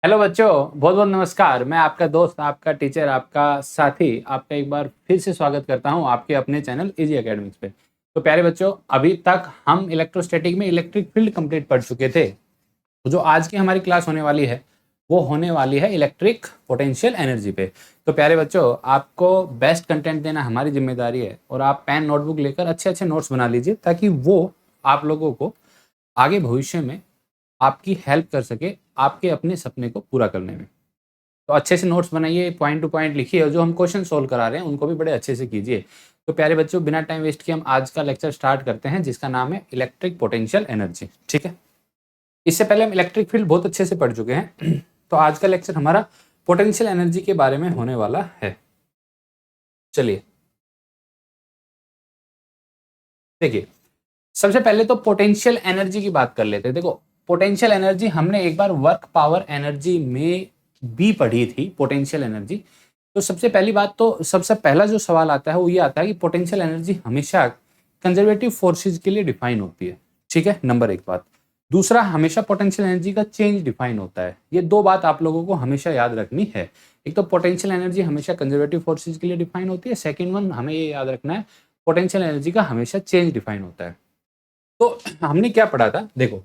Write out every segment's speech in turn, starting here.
Hello बच्चों, बहुत बहुत नमस्कार। मैं आपका दोस्त, आपका टीचर, आपका साथी, आपका एक बार फिर से स्वागत करता हूं आपके अपने चैनल इजी एकेडमिक्स पे। तो प्यारे बच्चों, अभी तक हम इलेक्ट्रोस्टैटिक में इलेक्ट्रिक फील्ड कंप्लीट पढ़ चुके थे। तो जो आज की हमारी क्लास होने वाली है वो होने वाली है इलेक्ट्रिक पोटेंशियल एनर्जी पे। तो प्यारे बच्चों, आपको बेस्ट कंटेंट देना हमारी जिम्मेदारी है और आप पेन नोटबुक लेकर अच्छे अच्छे नोट्स बना लीजिए ताकि वो आप लोगों को आगे भविष्य में आपकी हेल्प कर सके आपके अपने सपने को पूरा करने में। तो अच्छे से नोट्स बनाइए, पॉइंट टू पॉइंट लिखिए और जो हम क्वेश्चन सोल्व करा रहे हैं उनको भी बड़े अच्छे से कीजिए। तो प्यारे बच्चों, बिना टाइम वेस्ट किए हम आज का लेक्चर स्टार्ट करते हैं जिसका नाम है इलेक्ट्रिक पोटेंशियल एनर्जी। ठीक है, इससे पहले हम इलेक्ट्रिक फील्ड बहुत अच्छे से पढ़ चुके हैं। तो आज का लेक्चर हमारा पोटेंशियल एनर्जी के बारे में होने वाला है। चलिए देखिए, सबसे पहले तो पोटेंशियल एनर्जी की बात कर लेते हैं। देखो, पोटेंशियल एनर्जी हमने एक बार वर्क पावर एनर्जी में भी पढ़ी थी, पोटेंशियल एनर्जी। तो सबसे पहली बात, तो सबसे पहला जो सवाल आता है वो ये आता है कि पोटेंशियल एनर्जी हमेशा कंजर्वेटिव फोर्सेज के लिए डिफाइन होती है। ठीक है, नंबर एक बात। दूसरा, हमेशा पोटेंशियल एनर्जी का चेंज डिफाइन होता है। ये दो बात आप लोगों को हमेशा याद रखनी है। एक तो पोटेंशियल एनर्जी हमेशा कंजर्वेटिव फोर्सेज के लिए डिफाइन होती है, सेकेंड वन हमें ये याद रखना है पोटेंशियल एनर्जी का हमेशा चेंज डिफाइन होता है। तो हमने क्या पढ़ा था, देखो,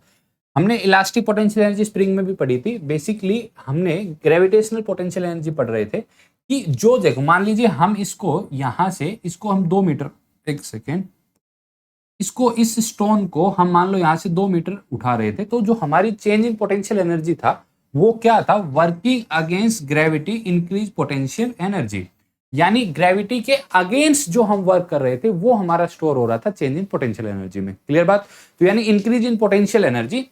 हमने इलास्टिक पोटेंशियल एनर्जी स्प्रिंग में भी पढ़ी थी। बेसिकली हमने ग्रेविटेशनल पोटेंशियल एनर्जी पढ़ रहे थे कि जो देखो, मान लीजिए हम इसको यहां से, इसको हम 2 मीटर, एक सेकेंड, इसको, इस स्टोन को हम मान लो यहां से 2 मीटर उठा रहे थे। तो जो हमारी चेंज इन पोटेंशियल एनर्जी था वो क्या था? Working against gravity increase potential energy. यानी ग्रेविटी के अगेंस्ट जो हम वर्क कर रहे थे वो हमारा स्टोर हो रहा था चेंज इन पोटेंशियल एनर्जी में। क्लियर बात? तो यानी इंक्रीज इन पोटेंशियल एनर्जी।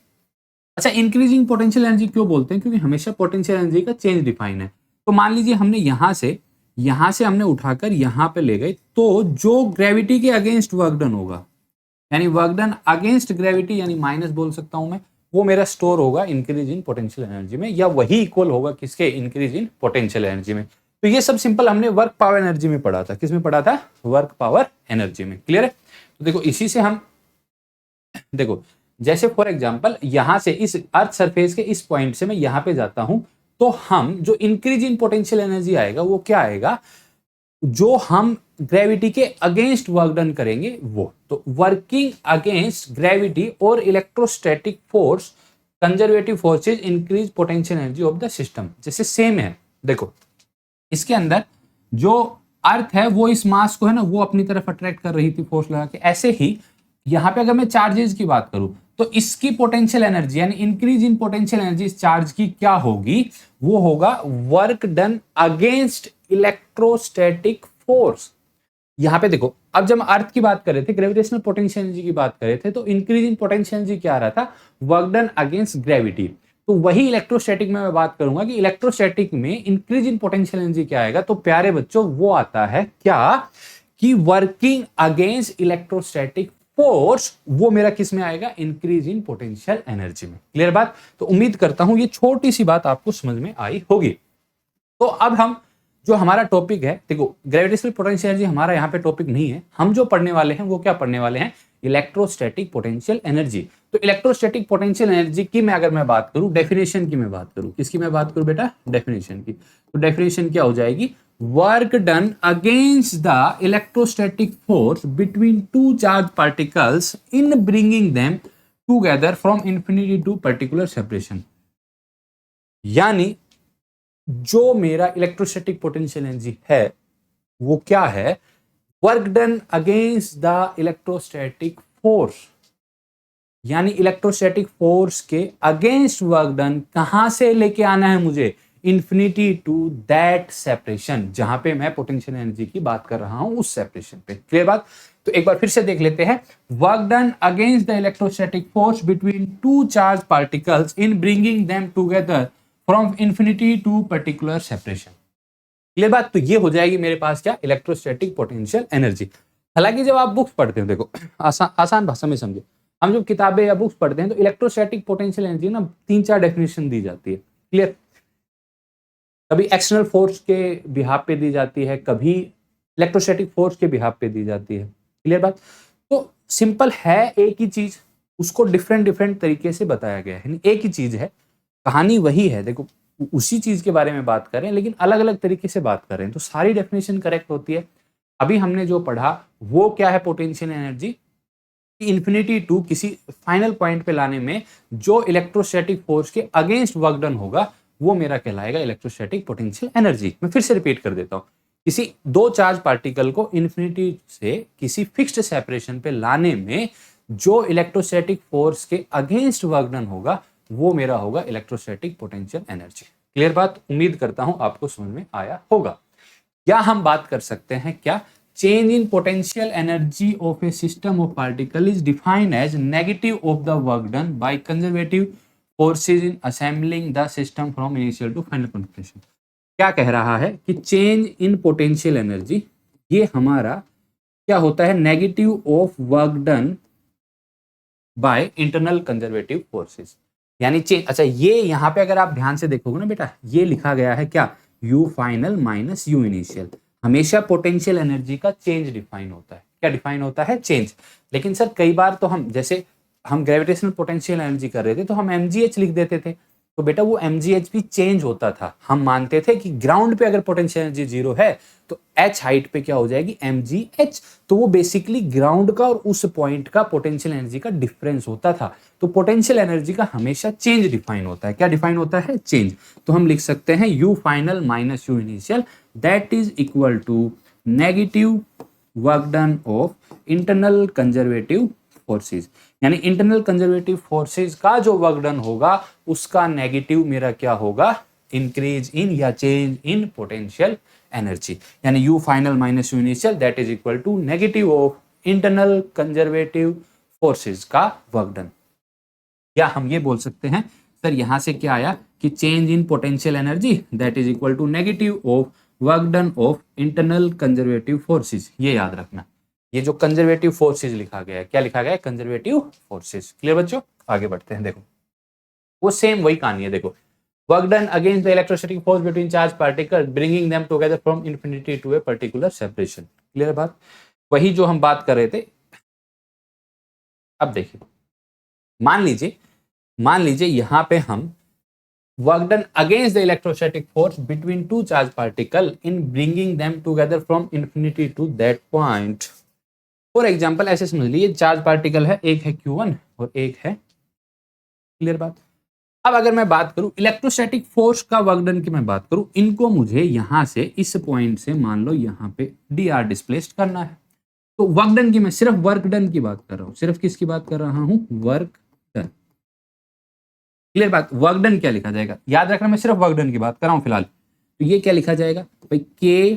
अच्छा, इंक्रीजिंग पोटेंशियल एनर्जी क्यों बोलते हैं? क्योंकि हमेशा पोटेंशियल एनर्जी का चेंज डिफाइन है। तो मान लीजिए हमने यहां से हमने उठाकर यहां पे ले गए, तो जो ग्रेविटी के अगेंस्ट वर्क डन होगा, यानी वर्क डन अगेंस्ट ग्रेविटी, यानी माइनस बोल सकता हूं मैं, वो मेरा स्टोर होगा इंक्रीज इन पोटेंशियल एनर्जी में, या वही इक्वल होगा किसके? इंक्रीज इन पोटेंशियल एनर्जी में। तो ये सब सिंपल हमने वर्क पावर एनर्जी में पढ़ा था। किसमें पढ़ा था? वर्क पावर एनर्जी में। क्लियर है? तो देखो, इसी से हम देखो, जैसे फॉर एग्जांपल यहां से इस अर्थ सरफेस के इस पॉइंट से मैं यहां पे जाता हूं, तो हम जो इंक्रीज इन पोटेंशियल एनर्जी आएगा वो क्या आएगा? जो हम ग्रेविटी के अगेंस्ट वर्क डन करेंगे वो। तो वर्किंग अगेंस्ट ग्रेविटी और electrostatic force conservative forces increase potential energy of the system. जैसे सेम है, देखो, इसके अंदर जो अर्थ है वो इस मास को है ना, वो अपनी तरफ अट्रैक्ट कर रही थी फोर्स लगा के। ऐसे ही यहां पे अगर मैं चार्जेस की बात करूं तो इसकी पोटेंशियल एनर्जी यानी इंक्रीज इन पोटेंशियल एनर्जी इस चार्ज की क्या होगी? वो होगा work done against electrostatic force. यहां पे देखो, अब जब अर्थ की बात कर रहे थे, ग्रेविटेशनल पोटेंशियल एनर्जी की बात कर रहे थे, तो इंक्रीज इन पोटेंशियल एनर्जी क्या आ रहा था? Work done against gravity. तो वही इलेक्ट्रोस्टैटिक में मैं बात करूंगा कि इलेक्ट्रोस्टैटिक में इंक्रीज इन पोटेंशियल एनर्जी क्या आएगा। तो प्यारे बच्चों, वो आता है क्या? कि वर्किंग अगेंस्ट इलेक्ट्रोस्टैटिक फोर्स, वो मेरा किस में आएगा? इंक्रीज इन पोटेंशियल एनर्जी में। क्लियर बात? तो उम्मीद करता हूं ये छोटी सी बात आपको समझ में आई होगी। तो अब हम जो हमारा टॉपिक है, देखो, ग्रेविटेशनल पोटेंशियल एनर्जी हमारा यहाँ पे टॉपिक नहीं है। हम जो पढ़ने वाले हैं वो क्या पढ़ने वाले हैं? Electrostatic potential energy. तो इलेक्ट्रोस्टैटिक पोटेंशियल एनर्जी की अगर मैं बात करूं, डेफिनेशन की मैं बात करूं, किसकी मैं बात करूं बेटा? डेफिनेशन की। तो डेफिनेशन क्या हो जाएगी? Work done against the electrostatic force between two charge particles in bringing them together from infinity to particular separation. यानी जो मेरा इलेक्ट्रोस्टैटिक पोटेंशियल एनर्जी है वो क्या है? Work done against the electrostatic force, यानी इलेक्ट्रोस्टैटिक फोर्स के अगेंस्ट वर्क डन कहां से लेके आना है मुझे? इंफिनिटी टू दैट सेपरेशन, जहां पे मैं पोटेंशियल एनर्जी की बात कर रहा हूं उस सेपरेशन पे। क्लियर बात? तो एक बार फिर से देख लेते हैं। Work done against the electrostatic force between two charge particles in bringing them together from infinity to particular separation. Clear बात? तो ये हो जाएगी मेरे पास क्या? Electrostatic potential energy. हालांकि जब आप बुक्स पढ़ते हो, देखो, आसान भाषा में समझे, हम जब किताबें या बुक्स पढ़ते हैं तो इलेक्ट्रोस्टैटिक पोटेंशियल एनर्जी ना 3-4 डेफिनेशन दी जाती है। क्लियर? कभी एक्सटर्नल फोर्स के बिहाफ पे दी जाती है, कभी इलेक्ट्रोस्टैटिक फोर्स के बिहाफ पे दी जाती है। क्लियर बात? तो सिंपल है, एक ही चीज, उसको डिफरेंट डिफरेंट तरीके से बताया गया है। एक ही चीज है, कहानी वही है। देखो, उसी चीज के बारे में बात कर रहे हैं लेकिन अलग अलग तरीके से बात कर रहे हैं, तो सारी डेफिनेशन करेक्ट होती है। अभी हमने जो पढ़ा वो क्या है, पोटेंशियल एनर्जी इन्फिनिटी टू किसी फाइनल पॉइंट पे लाने में जो इलेक्ट्रोस्टैटिक फोर्स के अगेंस्ट वर्क डन होगा वो मेरा कहलाएगा इलेक्ट्रोस्टैटिक पोटेंशियल एनर्जी। मैं फिर से रिपीट कर देता हूं, किसी दो चार्ज पार्टिकल को इन्फिनिटी से किसी फिक्स्ड सेपरेशन पे लाने में जो इलेक्ट्रोस्टैटिक फोर्स के अगेंस्ट वर्क डन होगा वो मेरा होगा इलेक्ट्रोस्टैटिक पोटेंशियल एनर्जी। क्लियर बात? उम्मीद करता हूं आपको समझ में आया होगा। या हम बात कर सकते हैं क्या, change in potential energy of a system of particle is defined as negative of the work done by conservative forces in assembling the system from initial to final configuration। क्या कह रहा है कि चेंज इन पोटेंशियल एनर्जी ये हमारा क्या होता है, negative of work done by internal conservative forces, यानी चेंज। अच्छा, ये यहाँ पे अगर आप ध्यान से देखोगे ना बेटा, ये लिखा गया है क्या, you final minus U initial. हमेशा पोटेंशियल एनर्जी का चेंज डिफाइन होता है। क्या डिफाइन होता है? चेंज। लेकिन सर कई बार तो हम, जैसे हम ग्रेविटेशनल पोटेंशियल एनर्जी कर रहे थे तो हम mgh लिख देते थे, तो बेटा वो mgh भी चेंज होता था। हम मानते थे कि ग्राउंड पे अगर पोटेंशियल एनर्जी 0 है तो h हाइट पे क्या हो जाएगी, mgh। तो वो बेसिकली ग्राउंड का और उस पॉइंट का पोटेंशियल एनर्जी का डिफरेंस होता था। तो पोटेंशियल एनर्जी का हमेशा चेंज डिफाइन होता है। क्या डिफाइन होता है? चेंज। तो हम लिख सकते हैं U final minus U initial that is equal to negative work done of internal conservative forces, यानी इंटरनल कंजर्वेटिव फोर्सेस का जो वर्क डन होगा उसका नेगेटिव मेरा क्या होगा, इंक्रीज इन या चेंज इन पोटेंशियल एनर्जी। यानी U final minus U initial that is equal to negative of internal conservative forces का वर्क डन। या हम ये बोल सकते हैं सर यहां से क्या आया कि change in potential energy that is equal to negative of work done of internal conservative forces. ये याद रखना, ये जो कंजर्वेटिव फोर्सेस लिखा गया है, क्या लिखा गया है, कंजर्वेटिव फोर्सेस। क्लियर बच्चों? आगे बढ़ते हैं। देखो वो सेम वही कहानी है। देखो, work done against the electrostatic force between charge particle bringing them together from infinity to a particular separation. Clear बात? वही जो हम बात कर रहे थे। अब देखिए, मान लीजिए यहां पे हम work done against the electrostatic force between two charge particle in bringing them together from infinity to that point। For example ऐसे समझ लीजिए, चार्ज पार्टिकल है, एक है Q1 और एक है, क्लियर बात। अब अगर मैं बात करूं इलेक्ट्रोस्टैटिक फोर्स का वर्क डन की मैं बात करूं, इनको मुझे यहां से इस पॉइंट से मान लो यहां पे dr डिस्प्लेस्ड करना है। तो वर्क डन की मैं सिर्फ वर्क डन की बात कर रहा हूं, सिर्फ किसकी बात कर रहा हूं, वर्क डन। क्लियर बात? वर्क डन क्या लिखा जाएगा, याद रखना मैं सिर्फ वर्क डन की बात कर रहा हूं फिलहाल। तो ये क्या लिखा जाएगा भाई, के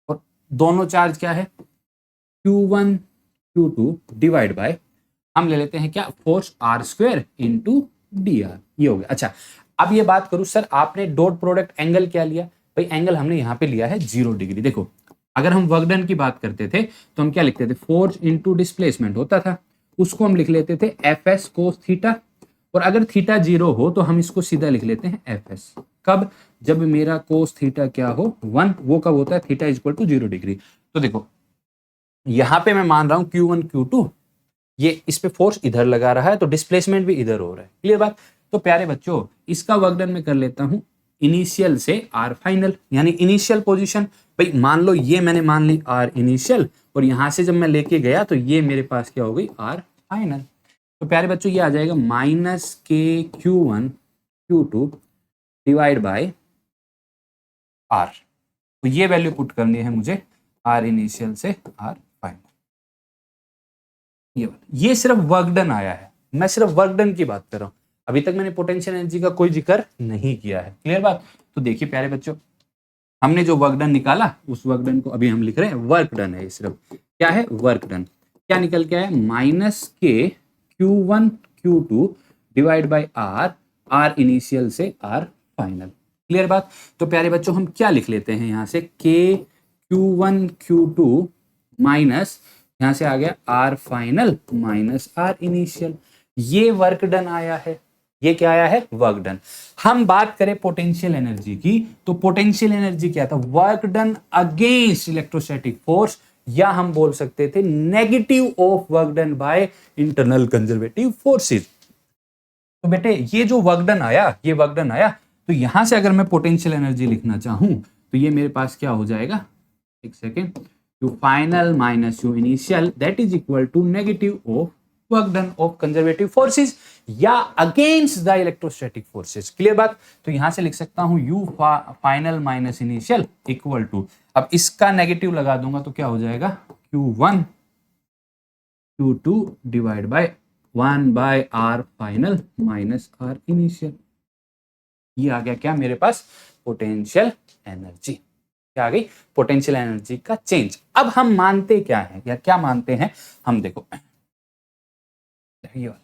और दोनों चार्ज क्या है, Q1 Q2 डिवाइड बाय, हम ले लेते हैं क्या, force R square into dr। ये हो गया। अच्छा, अब ये बात करूं सर आपने डॉट प्रोडक्ट एंगल क्या लिया, भाई एंगल हमने यहाँ पे लिया है 0 डिग्री। देखो अगर हम वर्क डन की बात करते थे तो हम क्या लिखते थे, फोर्स इंटू डिस्प्लेसमेंट होता था, उसको हम लिख लेते थे fs cos थीटा, और अगर थीटा 0 हो तो हम इसको सीधा लिख लेते हैं fs। कब? जब मेरा कोस थीटा क्या हो 1, वो कब होता है, theta is equal to 0 degree. तो देखो यहां पे मैं मान रहा हूं Q1 Q2, ये इस पे फोर्स इधर लगा रहा है तो डिस्प्लेसमेंट भी इधर हो रहा है। क्लियर बात? तो प्यारे बच्चों इसका वर्क डन में कर लेता हूं इनिशियल से आर फाइनल, यानी इनिशियल पोजीशन। भाई मान लो ये मैंने मान ली आर इनिशियल, और यहां से जब मैं लेके गया तो ये मेरे पास क्या हो गई, आर फाइनल। तो प्यारे बच्चों ये आ जाएगा minus K Q1 Q2 divide by are. तो ये वैल्यू पुट करनी है मुझे, आर इनिशियल से आर फाइनल। ये सिर्फ वर्क डन आया है, मैं सिर्फ वर्क डन की बात कर रहा हूं, अभी तक मैंने पोटेंशियल एनर्जी का कोई जिक्र नहीं किया है। क्लियर बात? तो देखिए प्यारे बच्चों, हमने जो वर्क डन निकाला उस वर्क डन को अभी हम लिख रहे हैं वर्क डन है। ये सिर्फ क्या है, वर्क डन। क्या निकल के आया, minus K Q1 Q2 divide by R, R initial से आर फाइनल। क्लियर बात? तो प्यारे बच्चों हम क्या लिख लेते हैं यहां से, के Q1 Q2 माइनस यहां से आ गया R final minus R initial. ये वर्क डन आया है। ये क्या आया है, वर्क डन। हम बात करें पोटेंशियल एनर्जी की, तो पोटेंशियल एनर्जी क्या था, work done against electrostatic force, या हम बोल सकते थे negative of work done by internal conservative forces. तो बेटे ये जो वर्क डन आया, ये वर्क डन आया, तो यहां से अगर मैं पोटेंशियल एनर्जी लिखना चाहूं तो ये मेरे पास क्या हो जाएगा, एक second, U final minus U initial that is equal to negative of work done of conservative forces या against the electrostatic forces. Clear बात। तो यहां से लिख सकता हूं U final minus initial equal to, अब इसका नेगेटिव लगा दूंगा तो क्या हो जाएगा, Q1 Q2 divide by 1 by R final minus R initial. ये आ गया क्या मेरे पास, पोटेंशियल एनर्जी। क्या आ गई, पोटेंशियल एनर्जी का चेंज। अब हम मानते क्या है या क्या मानते हैं, हम देखो ये वाला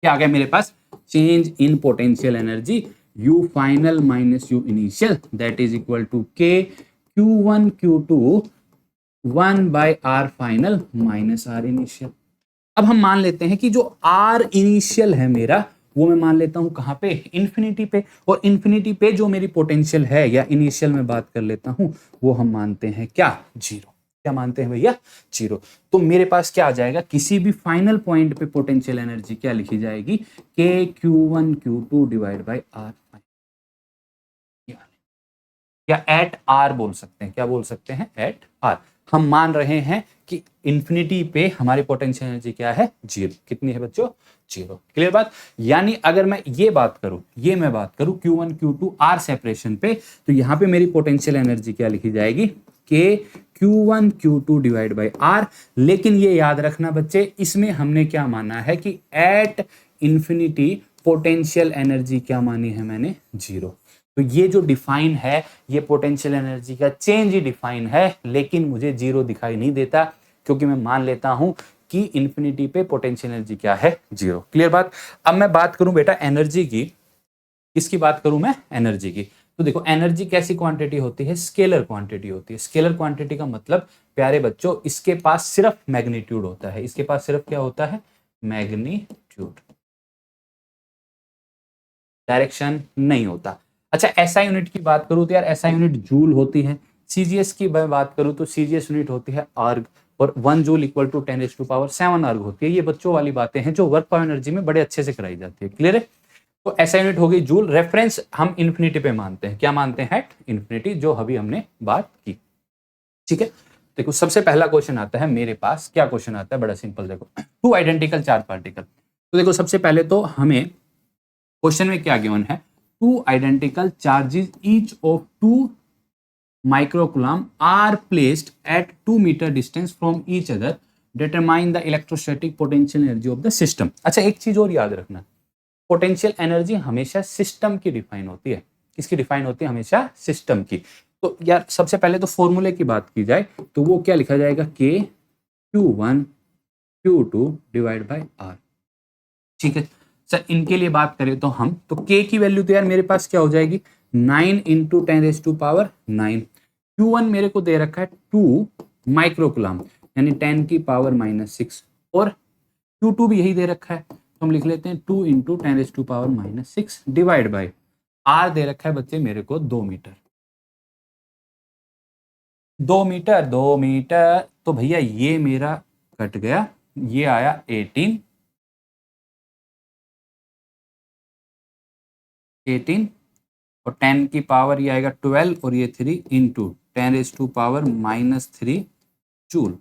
क्या आ गया मेरे पास, change in potential energy U final minus U initial that is equal to K Q1 Q2 1 by R final minus R initial. अब हम मान लेते हैं कि जो R इनिशियल है मेरा, वो मैं मान लेता हूं कहां पे, इन्फिनिटी पे, और इन्फिनिटी पे जो मेरी पोटेंशियल है या इनिशियल में बात कर लेता हूं, वो हम मानते हैं क्या, जीरो। क्या मानते हैं भैया, जीरो। तो मेरे पास क्या आ जाएगा, किसी भी फाइनल पॉइंट पे पोटेंशियल एनर्जी क्या लिखी जाएगी, के Q1 Q2 divide by R, या एट आर बोल सकते हैं। क्या बोल सकते हैं, एट आर। हम मान रहे हैं कि इंफिनिटी पे हमारी पोटेंशियल एनर्जी क्या है, जीरो। कितनी है बच्चों, जीरो। क्लियर बात। यानी अगर मैं ये बात करूं, ये मैं बात करूं Q1 Q2 आर सेपरेशन पे, तो यहां पे मेरी पोटेंशियल एनर्जी क्या लिखी जाएगी, के Q1 Q2 divide by are. लेकिन ये याद रखना बच्चे, इसमें हमने क्या माना है कि एट इंफिनिटी पोटेंशियल एनर्जी क्या मानी है मैंने, जीरो। तो ये जो डिफाइन है, ये पोटेंशियल एनर्जी का चेंज ही डिफाइन है, लेकिन मुझे जीरो दिखाई नहीं देता, क्योंकि मैं मान लेता हूं कि इंफिनिटी पे पोटेंशियल एनर्जी क्या है, जीरो। क्लियर बात। अब मैं बात करूं बेटा एनर्जी की, किसकी बात करूं मैं, एनर्जी की। तो देखो एनर्जी कैसी क्वांटिटी होती है, स्केलर क्वांटिटी होती है। स्केलर क्वांटिटी का मतलब प्यारे बच्चों, इसके पास सिर्फ मैग्नीट्यूड होता है। इसके पास सिर्फ क्या होता है, मैग्नीट्यूड, डायरेक्शन नहीं होता। अच्छा एसआई यूनिट की बात करूं तो यार एसआई यूनिट जूल होती है। सीजीएस की मैं बात करूं तो सीजीएस यूनिट होती है अर्ग, और 1 जूल इक्वल टू 10⁻⁷ अर्ग होती है। ये बच्चों वाली बातें हैं जो वर्क पावर एनर्जी में बड़े अच्छे से कराई जाती है। क्लियर है। तो एसआई यूनिट हो गई जूल। रेफरेंस हम इन्फिनिटी पे मानते हैं। क्या मानते हैं, इन्फिनिटी, जो अभी हमने बात की। ठीक है। देखो सबसे पहला क्वेश्चन आता है मेरे पास, क्या क्वेश्चन आता है, बड़ा सिंपल। देखो टू आइडेंटिकल चार्ज पार्टिकल। तो देखो सबसे पहले तो हमें क्वेश्चन में क्या गिवन है, two identical charges each of 2 microcoulomb are placed at 2 meter distance from each other, determine the electrostatic potential energy of the system। अच्छा एक चीज और याद रखना, पोटेंशियल एनर्जी हमेशा सिस्टम की डिफाइन होती है। किसकी डिफाइन होती है, हमेशा सिस्टम की। तो यार सबसे पहले तो फॉर्मूले की बात की जाए तो वो क्या लिखा जाएगा, के Q1 Q2 divide by are. ठीक है सर, इनके लिए बात करें तो हम, तो k की वैल्यू तो यार मेरे पास क्या हो जाएगी, 9 इंटू 10⁻⁹। Q1 मेरे को दे रखा है 2 माइक्रोकुलम यानी 10⁻⁻⁶, और Q2 भी यही दे रखा है, तो हम लिख लेते हैं 2 इंटू 10⁻⁻⁶ डिवाइड बाई R दे रखा है बच्चे मेरे को 2 मीटर। 2 मीटर 2 मीटर, तो भैया ये मेरा कट गया, ये आया 18 और 10 की पावर ये आएगा 12 और ये 3 इंटू 10⁻⁻³ जूल।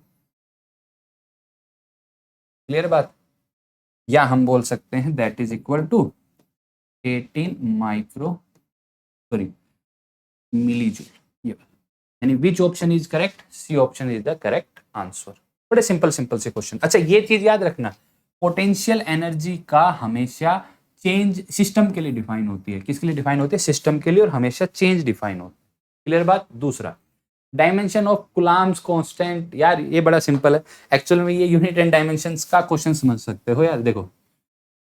क्लियर बात। या हम बोल सकते हैं that is equal to 18 milli joule. ये यानी which option is correct, C option is the correct answer. बड़े सिंपल सिंपल से क्वेश्चन। अच्छा ये चीज याद रखना, पोटेंशियल एनर्जी का हमेशा चेंज सिस्टम के लिए डिफाइन होती है। किसके लिए डिफाइन होती है, सिस्टम के लिए, और हमेशा चेंज डिफाइन होती है। क्लियर बात। दूसरा डायमेंशन ऑफ कुलाम्स कांस्टेंट, यार ये बड़ा सिंपल है एक्चुअल में, ये यूनिट एंड डायमेंशंस का क्वेश्चन समझ सकते हो यार। देखो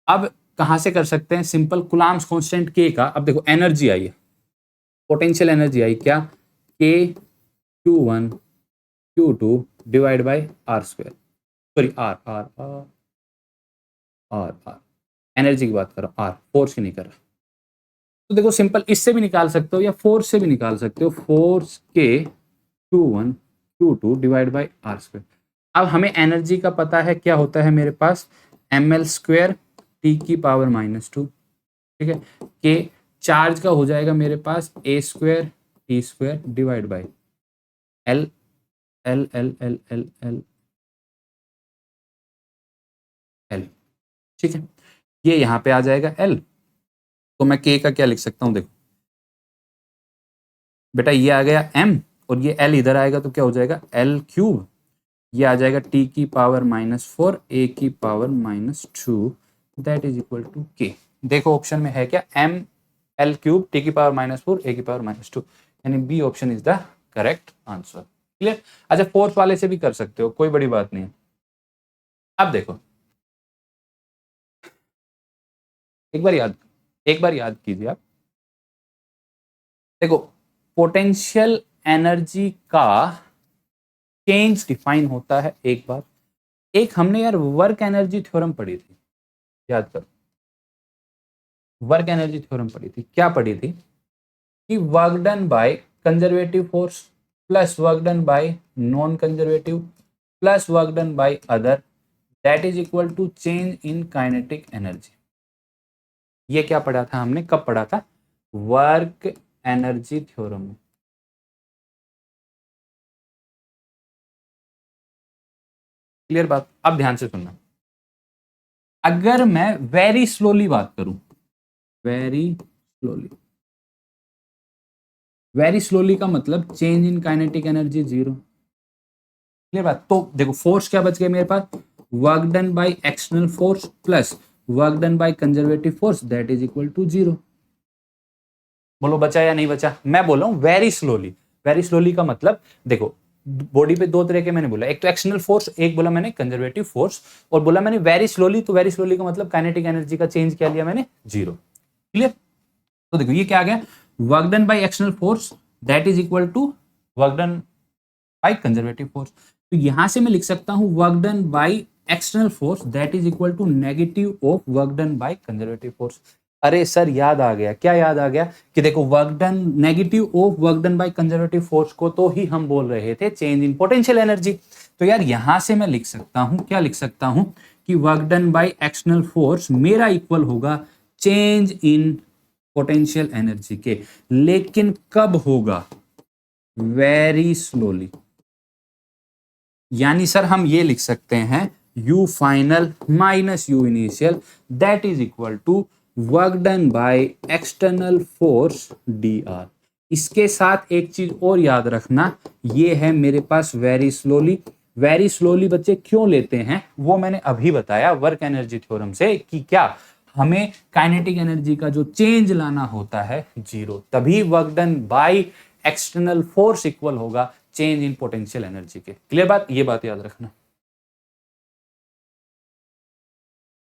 अब कहां से कर सकते हैं, सिंपल कुलाम्स कांस्टेंट के का। अब देखो एनर्जी आई है, पोटेंशियल एनर्जी आई क्या, K Q1 Q2 divide by R square, sorry R R R R R, energy की बात कर रहा हूं, आर, फोर्स की नहीं कर रहा। तो देखो सिंपल इससे भी निकाल सकते हो या फोर्स से भी निकाल सकते हो, फोर्स के Q1 Q2 divide by are square. अब हमें एनर्जी का पता है, क्या होता है मेरे पास, ml स्क्वायर T⁻²। ठीक है, के चार्ज का हो जाएगा मेरे पास a square t square divide by L L L L L L L. ठीक है, ये यहाँ पे आ जाएगा l, तो मैं k का क्या लिख सकता हूँ, देखो बेटा ये आ गया m और ये l इधर आएगा तो क्या हो जाएगा l क्यूब, ये आ जाएगा t की पावर -4 a की power -2 that is equal to k। देखो ऑप्शन में है क्या, m l क्यूब t की पावर -4 a की पावर -2, यानी B option is the correct answer. Clear. अच्छा फोर्थ वाले से भी कर सकते हो, कोई बड़ी बात नहीं है। अब देखो एक बार याद कीजिए आप, देखो पोटेंशियल एनर्जी का चेंज डिफाइन होता है एक बार, एक हमने यार वर्क एनर्जी थ्योरम पढ़ी थी, याद करो वर्क एनर्जी थ्योरम पढ़ी थी, क्या पढ़ी थी कि work done by conservative force plus work done by non conservative plus work done by other that is equal to change in kinetic energy. ये क्या पढ़ा था हमने, कब पढ़ा था, वर्क एनर्जी थ्योरम में। क्लियर बात। अब ध्यान से सुनना, अगर मैं वेरी स्लोली बात करूं, वेरी स्लोली का मतलब change in kinetic energy 0। Clear बात। तो देखो फोर्स क्या बच गया मेरे पास, work done by external force plus work done by conservative force that is equal to 0। बोलो बचा या नहीं बचा। मैं बोल रहा हूं वेरी स्लोली, वेरी स्लोली का मतलब देखो बॉडी पे दो तरह के मैंने बोला, एक तो एक्सटर्नल फोर्स, एक बोला मैंने कंजर्वेटिव फोर्स, और बोला मैंने वेरी स्लोली, तो वेरी स्लोली का मतलब काइनेटिक एनर्जी का चेंज क्या लिया मैंने, 0। क्लियर। तो देखो ये क्या आ गया, work done by external force that is equal to work done by conservative force. तो यहां से मैं लिख सकता हूं work done by external force that is equal to negative of work done by conservative force. अरे सर याद आ गया, क्या याद आ गया कि देखो work done negative of work done by conservative force को तो ही हम बोल रहे थे चेंज इन पोटेंशियल एनर्जी। तो यार यहां से मैं लिख सकता हूं, क्या लिख सकता हूं कि work done by external force मेरा इक्वल होगा चेंज इन पोटेंशियल एनर्जी के, लेकिन कब होगा, वेरी स्लोली। यानी सर हम ये लिख सकते हैं u final minus u initial that is equal to work done by external force dr। इसके साथ एक चीज और याद रखना, ये है मेरे पास वेरी स्लोली। वेरी स्लोली बच्चे क्यों लेते हैं वो मैंने अभी बताया वर्क एनर्जी थ्योरम से, कि क्या हमें काइनेटिक एनर्जी का जो चेंज लाना होता है 0, तभी work done by external force equal होगा चेंज इन पोटेंशियल एनर्जी के। क्लियर बात, ये बात याद रखना।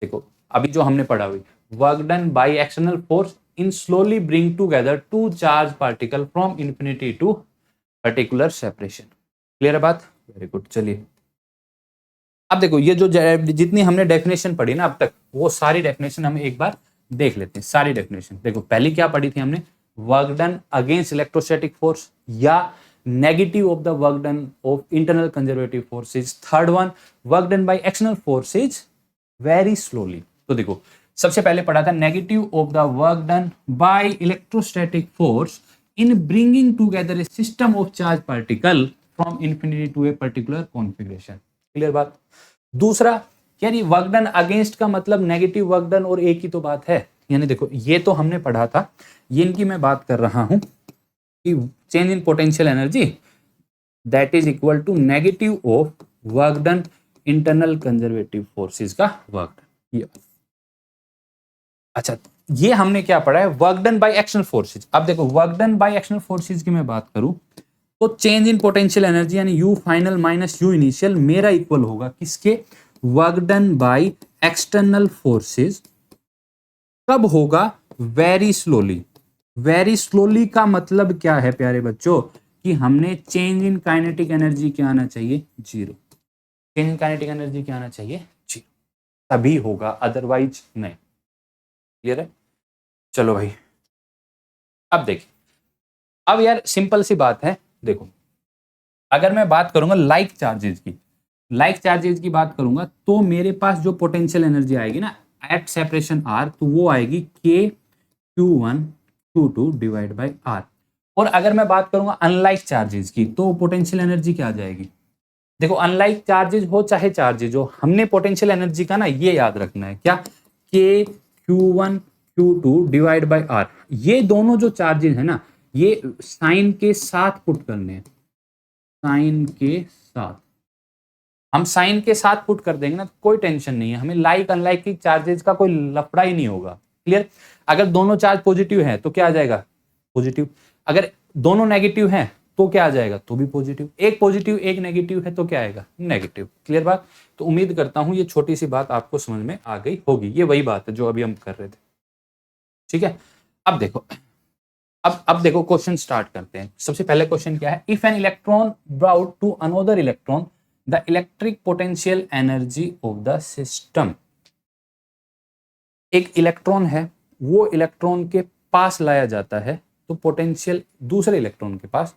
देखो अभी जो हमने पढ़ा हुई, work done by external force in slowly bring together two charge particle from infinity to particular separation. Clear है बात, वेरी गुड। चलिए अब देखो ये जो जितनी हमने डेफिनेशन पढ़ी ना अब तक, वो सारी डेफिनेशन हम एक बार देख लेते हैं। सारी डेफिनेशन देखो, पहली क्या पढ़ी थी हमने, work done against electrostatic force या negative of the work done of internal conservative forces. Third one, work done by external forces very slowly. तो देखो सबसे पहले पढ़ा था negative of the work done by electrostatic force in bringing together a system of charge particle from infinity to a particular configuration. Clear बात। दूसरा यार ये वर्क डन अगेंस्ट का मतलब नेगेटिव वर्क डन और एक ही तो बात है, यानी देखो ये तो हमने पढ़ा था, ये इनकी मैं बात कर रहा हूं कि change in potential energy that is equal to negative of work done internal conservative forces का वर्क डन। अच्छा ये हमने क्या पढ़ा है, work done by external forces. अब देखो work done by external forces की मैं बात करूं तो चेंज इन पोटेंशियल एनर्जी यानी u final minus u initial मेरा इक्वल होगा किसके, work done by external forces. कब होगा, वेरी स्लोली। वेरी स्लोली का मतलब क्या है प्यारे बच्चों, कि हमने चेंज इन काइनेटिक एनर्जी क्या आना चाहिए, 0। चेंज इन काइनेटिक एनर्जी क्या आना चाहिए, 0, तभी होगा, अदरवाइज नहीं। क्लियर है। चलो भाई अब देखिए, अब यार सिंपल सी बात है, देखो अगर मैं बात करूंगा लाइक चार्जेस की, लाइक चार्जेस की बात करूंगा तो मेरे पास जो पोटेंशियल एनर्जी आएगी ना एट सेपरेशन आर, तो वो आएगी k q1 Q2 divide by R। और अगर मैं बात करूंगा अनलाइक चार्जेस की, तो पोटेंशियल एनर्जी क्या आ जाएगी? देखो अनलाइक चार्जेस हो चाहे चार्जेस हो, हमने पोटेंशियल एनर्जी का ना ये याद रखना है, क्या? K Q1 Q2 divide by are. ये दोनों जो चार्जेस है ना, ये साइन के साथ पुट करने हैं, साइन के साथ। हम साइन के साथ पुट कर देंगे ना, तो कोई टेंशन नहीं है, हमें लाइक अनलाइक की चार्जेस का कोई लफड़ा ही नहीं होगा। क्लियर? अगर दोनों चार्ज पॉजिटिव है तो क्या आ जाएगा? पॉजिटिव। अगर दोनों नेगेटिव हैं तो क्या आ जाएगा? तो भी पॉजिटिव। एक पॉजिटिव एक नेगेटिव है तो क्या आएगा? नेगेटिव। क्लियर बात? तो उम्मीद करता हूं ये छोटी सी बात आपको समझ में आ गई होगी। ये वही बात है जो अभी हम कर रहे थे। ठीक है, अब देखो, अब देखो क्वेश्चन स्टार्ट करते हैं। सबसे पहले क्वेश्चन क्या है? If an electron brought to another electron the electric potential energy of the system. एक इलेक्ट्रॉन है, वो इलेक्ट्रॉन के पास लाया जाता है, तो पोटेंशियल दूसरे इलेक्ट्रॉन के पास,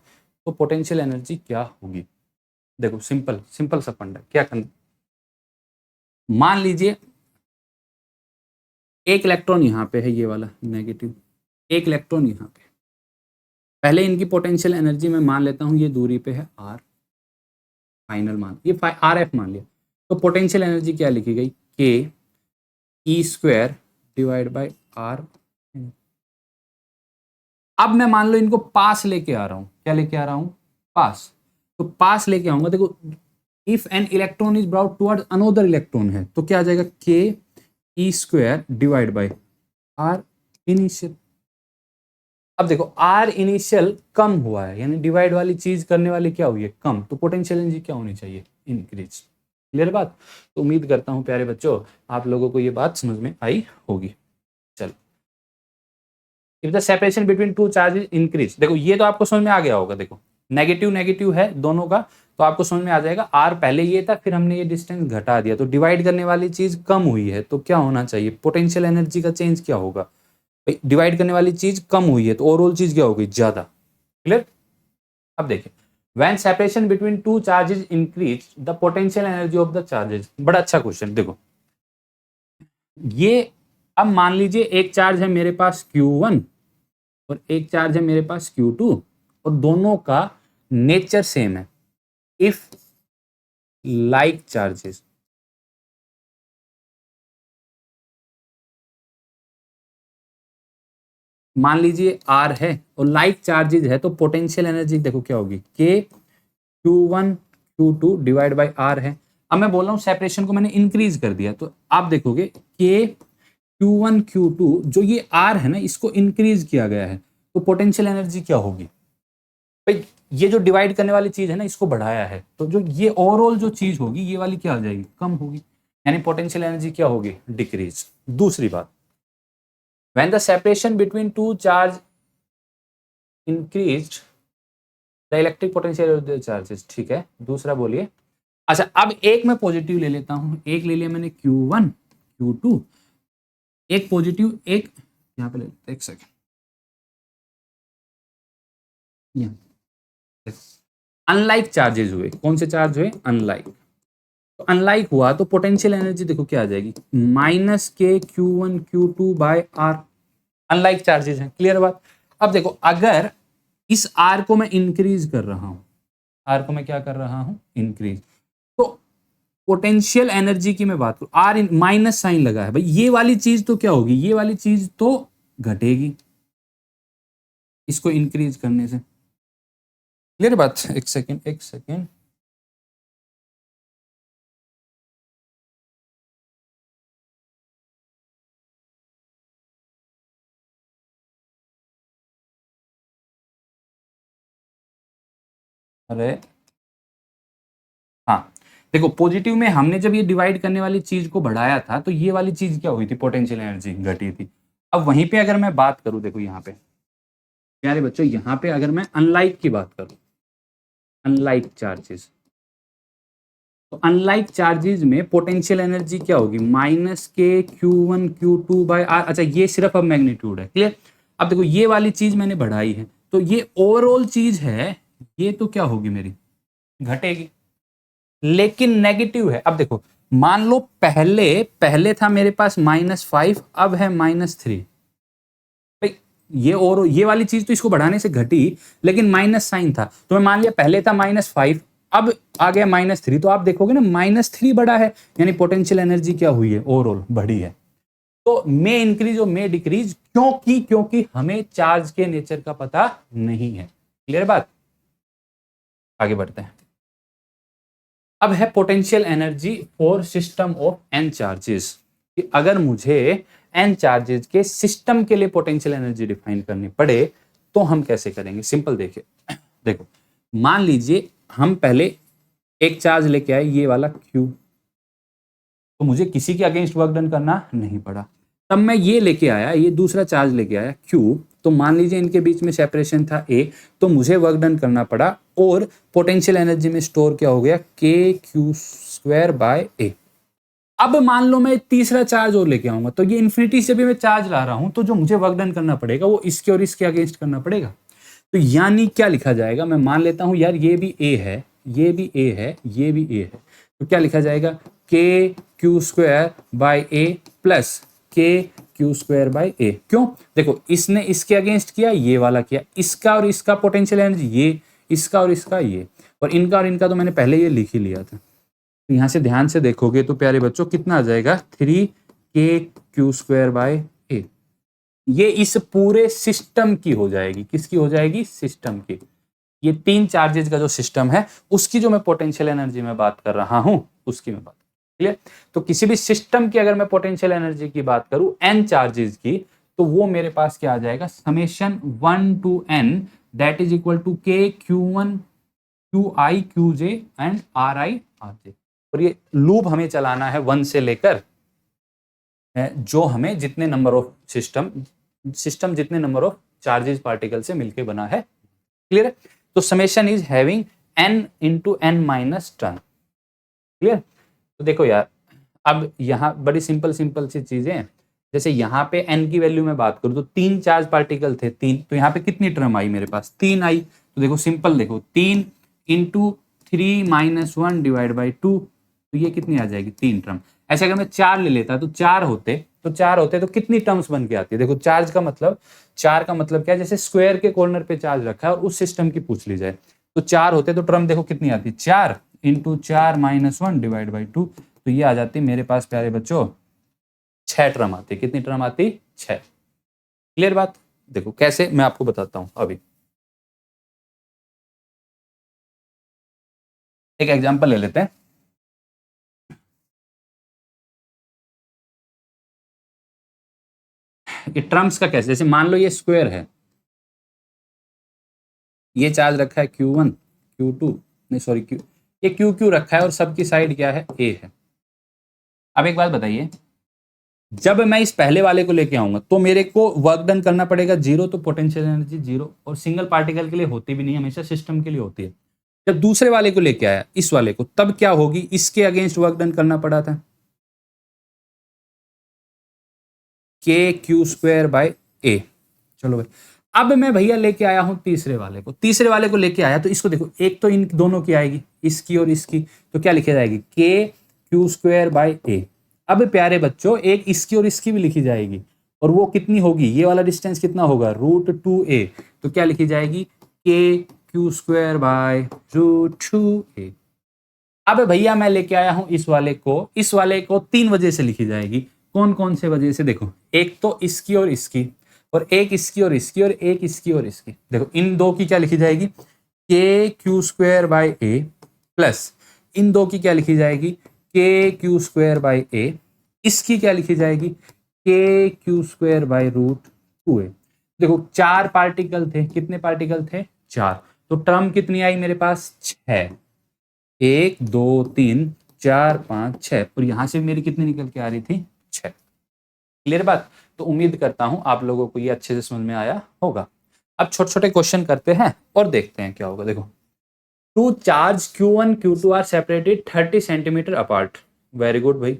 तो पोटेंशियल एनर्जी क्या होगी? देखो सिंपल सिंपल सा फंडा, क्या करना, मान लीजिए एक इलेक्ट्रॉन यहां पे है, ये वाला नेगेटिव, एक इलेक्ट्रॉन यहां पे। पहले इनकी पोटेंशियल एनर्जी मैं मान लेता हूं, ये दूरी पे है आर, फाइनल मान, ये आर एफ मान लिया। तो पोटेंशियल एनर्जी क्या लिखी गई? के E square divide by are. अब मैं मान लो इनको पास लेके आ रहा हूं, क्या लेके आ रहा हूं? पास। तो पास लेके आऊंगा, देखो if an electron is brought toward another electron है, तो क्या आ जाएगा? K E square divide by R initial. अब देखो आर इनिशियल कम हुआ है, यानी डिवाइड वाली चीज करने वाली क्या हुई है? कम। तो पोटेंशियल एनर्जी क्या होनी चाहिए? इंक्रीज। क्लियर बात? तो उम्मीद करता हूं प्यारे बच्चों आप लोगों को ये बात समझ में आई होगी। चलो, if the separation between two charges increase, देखो ये तो आपको समझ में आ गया होगा। देखो नेगेटिव नेगेटिव है दोनों का, तो आपको समझ में आ जाएगा। आर पहले ये था, फिर हमने ये डिस्टेंस घटा दिया, तो डिवाइड करने वाली चीज कम हुई है, तो क्या होना चाहिए? पोटेंशियल एनर्जी का चेंज क्या होगा? डिवाइड करने वाली चीज कम हुई है, तो ओवरऑल चीज क्या होगी? ज्यादा। क्लियर? अब देखिए, when separation between two charges increase the potential energy of the charges. बड़ा अच्छा क्वेश्चन। देखो ये, अब मान लीजिए एक चार्ज है मेरे पास Q1 और एक चार्ज है मेरे पास Q2, और दोनों का नेचर सेम है। इफ लाइक चार्जेस, मान लीजिए R है और लाइक चार्जेस है, तो पोटेंशियल एनर्जी देखो क्या होगी? के Q1 Q2 divide by are है। अब मैं बोल रहा हूं सेपरेशन को मैंने इंक्रीज कर दिया, तो आप देखोगे के Q1 Q2 जो ये R है ना, इसको इंक्रीज किया गया है, तो पोटेंशियल एनर्जी क्या होगी? भाई ये जो डिवाइड करने वाली चीज है ना, इसको बढ़ाया है, तो जो ये ओवरऑल जो चीज होगी ये वाली क्या आ जाएगी? कम होगी, यानी पोटेंशियल एनर्जी क्या होगी? डिक्रीज। दूसरी बात, when the separation between two charge increased the electric potential of the charges. ठीक है, दूसरा बोलिए। अच्छा, अब एक मैं पॉजिटिव ले लेता हूं, एक ले लिया मैंने Q1 Q2, एक पॉजिटिव एक यहां पे ले, एक सेकेंड, अनलाइक चार्जेस हुए। कौन से चार्ज हुए? अनलाइक। तो अनलाइक हुआ तो पोटेंशियल एनर्जी देखो क्या आ जाएगी? Minus K Q1 Q2 by R. Unlike charges हैं। क्लियर बात? अब देखो अगर इस आर को मैं इंक्रीज कर रहा हूं, आर को मैं क्या कर रहा हूं? इंक्रीज, तो पोटेंशियल एनर्जी की मैं बात करूं, आर माइनस साइन लगा है भाई, ये वाली चीज तो क्या होगी? ये वाली चीज तो घटेगी इसको इंक्रीज करने से। क्लियर बात? एक सेकेंड एक सेकेंड, अरे हाँ, देखो पॉजिटिव में हमने जब ये डिवाइड करने वाली चीज को बढ़ाया था, तो ये वाली चीज क्या हुई थी? पोटेंशियल एनर्जी घटी थी। अब वहीं पे अगर मैं बात करूं, देखो यहाँ पे प्यारे बच्चों, यहाँ पे अगर मैं अनलाइक की बात करूं, अनलाइक चार्जेस, तो अनलाइक चार्जेस में पोटेंशियल एनर्जी क्या होगी? Minus K Q1 Q2 by are. अच्छा, ये सिर्फ अब मैग्नीट्यूड है। क्लियर? अब देखो ये वाली चीज मैंने बढ़ाई है, तो ये ओवरऑल चीज है, ये तो क्या होगी मेरी? घटेगी। लेकिन नेगेटिव है। अब देखो मान लो पहले पहले था मेरे पास -5, अब है -3। भाई ये और ये वाली चीज तो इसको बढ़ाने से घटी, लेकिन माइनस साइन था, तो मैं मान लिया पहले था -5, अब आ गया -3, तो आप देखोगे ना -3 बढ़ा है, यानी पोटेंशियल एनर्जी क्या हुई है, ओवरऑल बढ़ी है। तो मे इंक्रीज और मे डिक्रीज, क्योंकि हमें चार्ज के नेचर का पता नहीं है। क्लियर बात? आगे बढ़ते हैं। अब है potential energy for system of n charges, कि अगर मुझे n चार्जेस के सिस्टम के लिए पोटेंशियल एनर्जी डिफाइन करनी पड़े तो हम कैसे करेंगे। सिंपल देखिए, देखो मान लीजिए हम पहले एक चार्ज लेके आए, ये वाला Q, तो मुझे किसी के अगेंस्ट वर्क डन करना नहीं पड़ा। तब मैं ये लेके आया, ये दूसरा चार्ज लेके आया Q, तो मान लीजिए इनके बीच में सेपरेशन था A, तो मुझे वर्क डन करना पड़ा, और पोटेंशियल एनर्जी में स्टोर क्या हो गया, KQ² A। अब मान लो मैं तीसरा चार्ज और लेके आऊंगा, तो ये इन्फिनिटी से भी मैं चार्ज ला रहा हूं, तो जो मुझे वर्क डन करना पड़ेगा वो इसके और इसके अगेंस्ट करना पड़ेगा। तो यानी क्या लिखा जाएगा, मैं मान लेता हूं यार ये भी A है, ये भी A है, ये भी A है, तो क्या लिखा जाएगा, KQ² A KQ² A। क्यों? देखो इसने इसके अगेंस्ट किया, ये वाला किया, इसका और इसका पोटेंशियल एनर्जी ये, इसका और इसका ये, और इनका तो मैंने पहले ये लिख ही लिया था। तो यहां से ध्यान से देखोगे तो प्यारे बच्चों कितना आ जाएगा, 3KQ² A। ये इस पूरे सिस्टम की हो जाएगी, किसकी हो जाएगी, सिस्टम की। ये 3 चार्जेस का जो सिस्टम है उसकी जो मैं पोटेंशियल एनर्जी में बात कर रहा हूं, उसकी मैं बात। क्लियर? तो किसी भी सिस्टम की अगर मैं पोटेंशियल एनर्जी की बात करूं n चार्जेस की, तो वो मेरे पास क्या आ जाएगा, summation 1 to n that is equal to KQ1 QI QJ and RI RJ। और ये लूप हमें चलाना है 1 से लेकर, जो हमें जितने नंबर ऑफ सिस्टम जितने नंबर ऑफ चार्जेस पार्टिकल से मिलके बना है। क्लियर है? तो summation is having n into n minus turn. Clear? तो देखो यार, अब यहाँ बड़ी सिंपल सी चीजें हैं। जैसे यहाँ पे n की वैल्यू में बात करूँ तो 3 चार्ज पार्टिकल थे, 3, तो यहाँ पे कितनी टर्म आई मेरे पास, 3 आई। तो देखो सिंपल, देखो 3 into 3 - 1 डिवाइड बाई 2, तो ये कितनी आ जाएगी, 3 टर्म। ऐसे अगर मैं 4 ले लेता तो 4 होते तो कितनी टर्म्स बन के आती है। देखो चार्ज का मतलब, 4 का मतलब क्या है, जैसे स्क्वायर के कॉर्नर पे चार्ज रखा है और उस सिस्टम की पूछ ली जाए, तो 4 होते तो टर्म देखो कितनी आती, 4 into 4 - 1 डिवाइड बाई 2, तो ये आ जाती मेरे पास प्यारे बच्चों 6 टर्म आती। कितनी टर्म आती, 6। क्लियर बात? देखो कैसे, मैं आपको बताता हूं। अभी एक एग्जांपल ले लेते हैं। ये टर्म्स का कैसे, जैसे मान लो ये स्क्वायर है, ये चार्ज रखा है Q1 Q2, नहीं सॉरी Q, ये QQ रखा है और सबकी साइड क्या है, A है। अब एक बात बताइए, जब मैं इस पहले वाले को लेके आऊंगा तो मेरे को वर्क डन करना पड़ेगा 0, तो पोटेंशियल एनर्जी 0, और सिंगल पार्टिकल के लिए होती भी नहीं, हमेशा सिस्टम के लिए होती है। जब दूसरे वाले को लेके आया, इस वाले को, तब क्या होगी, इसके अगेंस्ट वर्क डन करना पड़ा था, KQ² A। चलो भाई, अब मैं भैया लेके आया हूं तीसरे वाले को लेके आया, तो इसको देखो, एक तो इन दोनों की आएगी, इसकी और इसकी, तो क्या लिखी जाएगी, KQ² A। अब प्यारे बच्चों एक इसकी और इसकी भी लिखी जाएगी, और वो कितनी होगी, ये वाला डिस्टेंस कितना होगा, √2a, तो क्या लिखी जाएगी, KQ² √2a। अब भैया मैं लेके आया हूं इस वाले को 3 वजह से लिखी जाएगी। कौन कौन से वजह से, देखो एक तो इसकी और इसकी, और एक इसकी और इसकी, और एक इसकी और इसकी। देखो इन दो की क्या लिखी जाएगी, KQ² A, प्लस इन दो की क्या लिखी जाएगी, KQ² A। इसकी क्या लिखी जाएगी, KQ² √2a। देखो 4 पार्टिकल थे, कितने पार्टिकल थे, 4, तो टर्म कितनी आई मेरे पास, 6, 1 2 3 4 5 6, और यहां से मेरी कितनी निकल के आ रही थी, 6। क्लियर बात? तो उम्मीद करता हूं आप लोगों को ये अच्छे से समझ में आया होगा। अब छोटे छोटे क्वेश्चन करते हैं और देखते हैं क्या होगा। देखो, 2 charge Q1 Q2 are separated 30 centimetre apart. Very good भाई,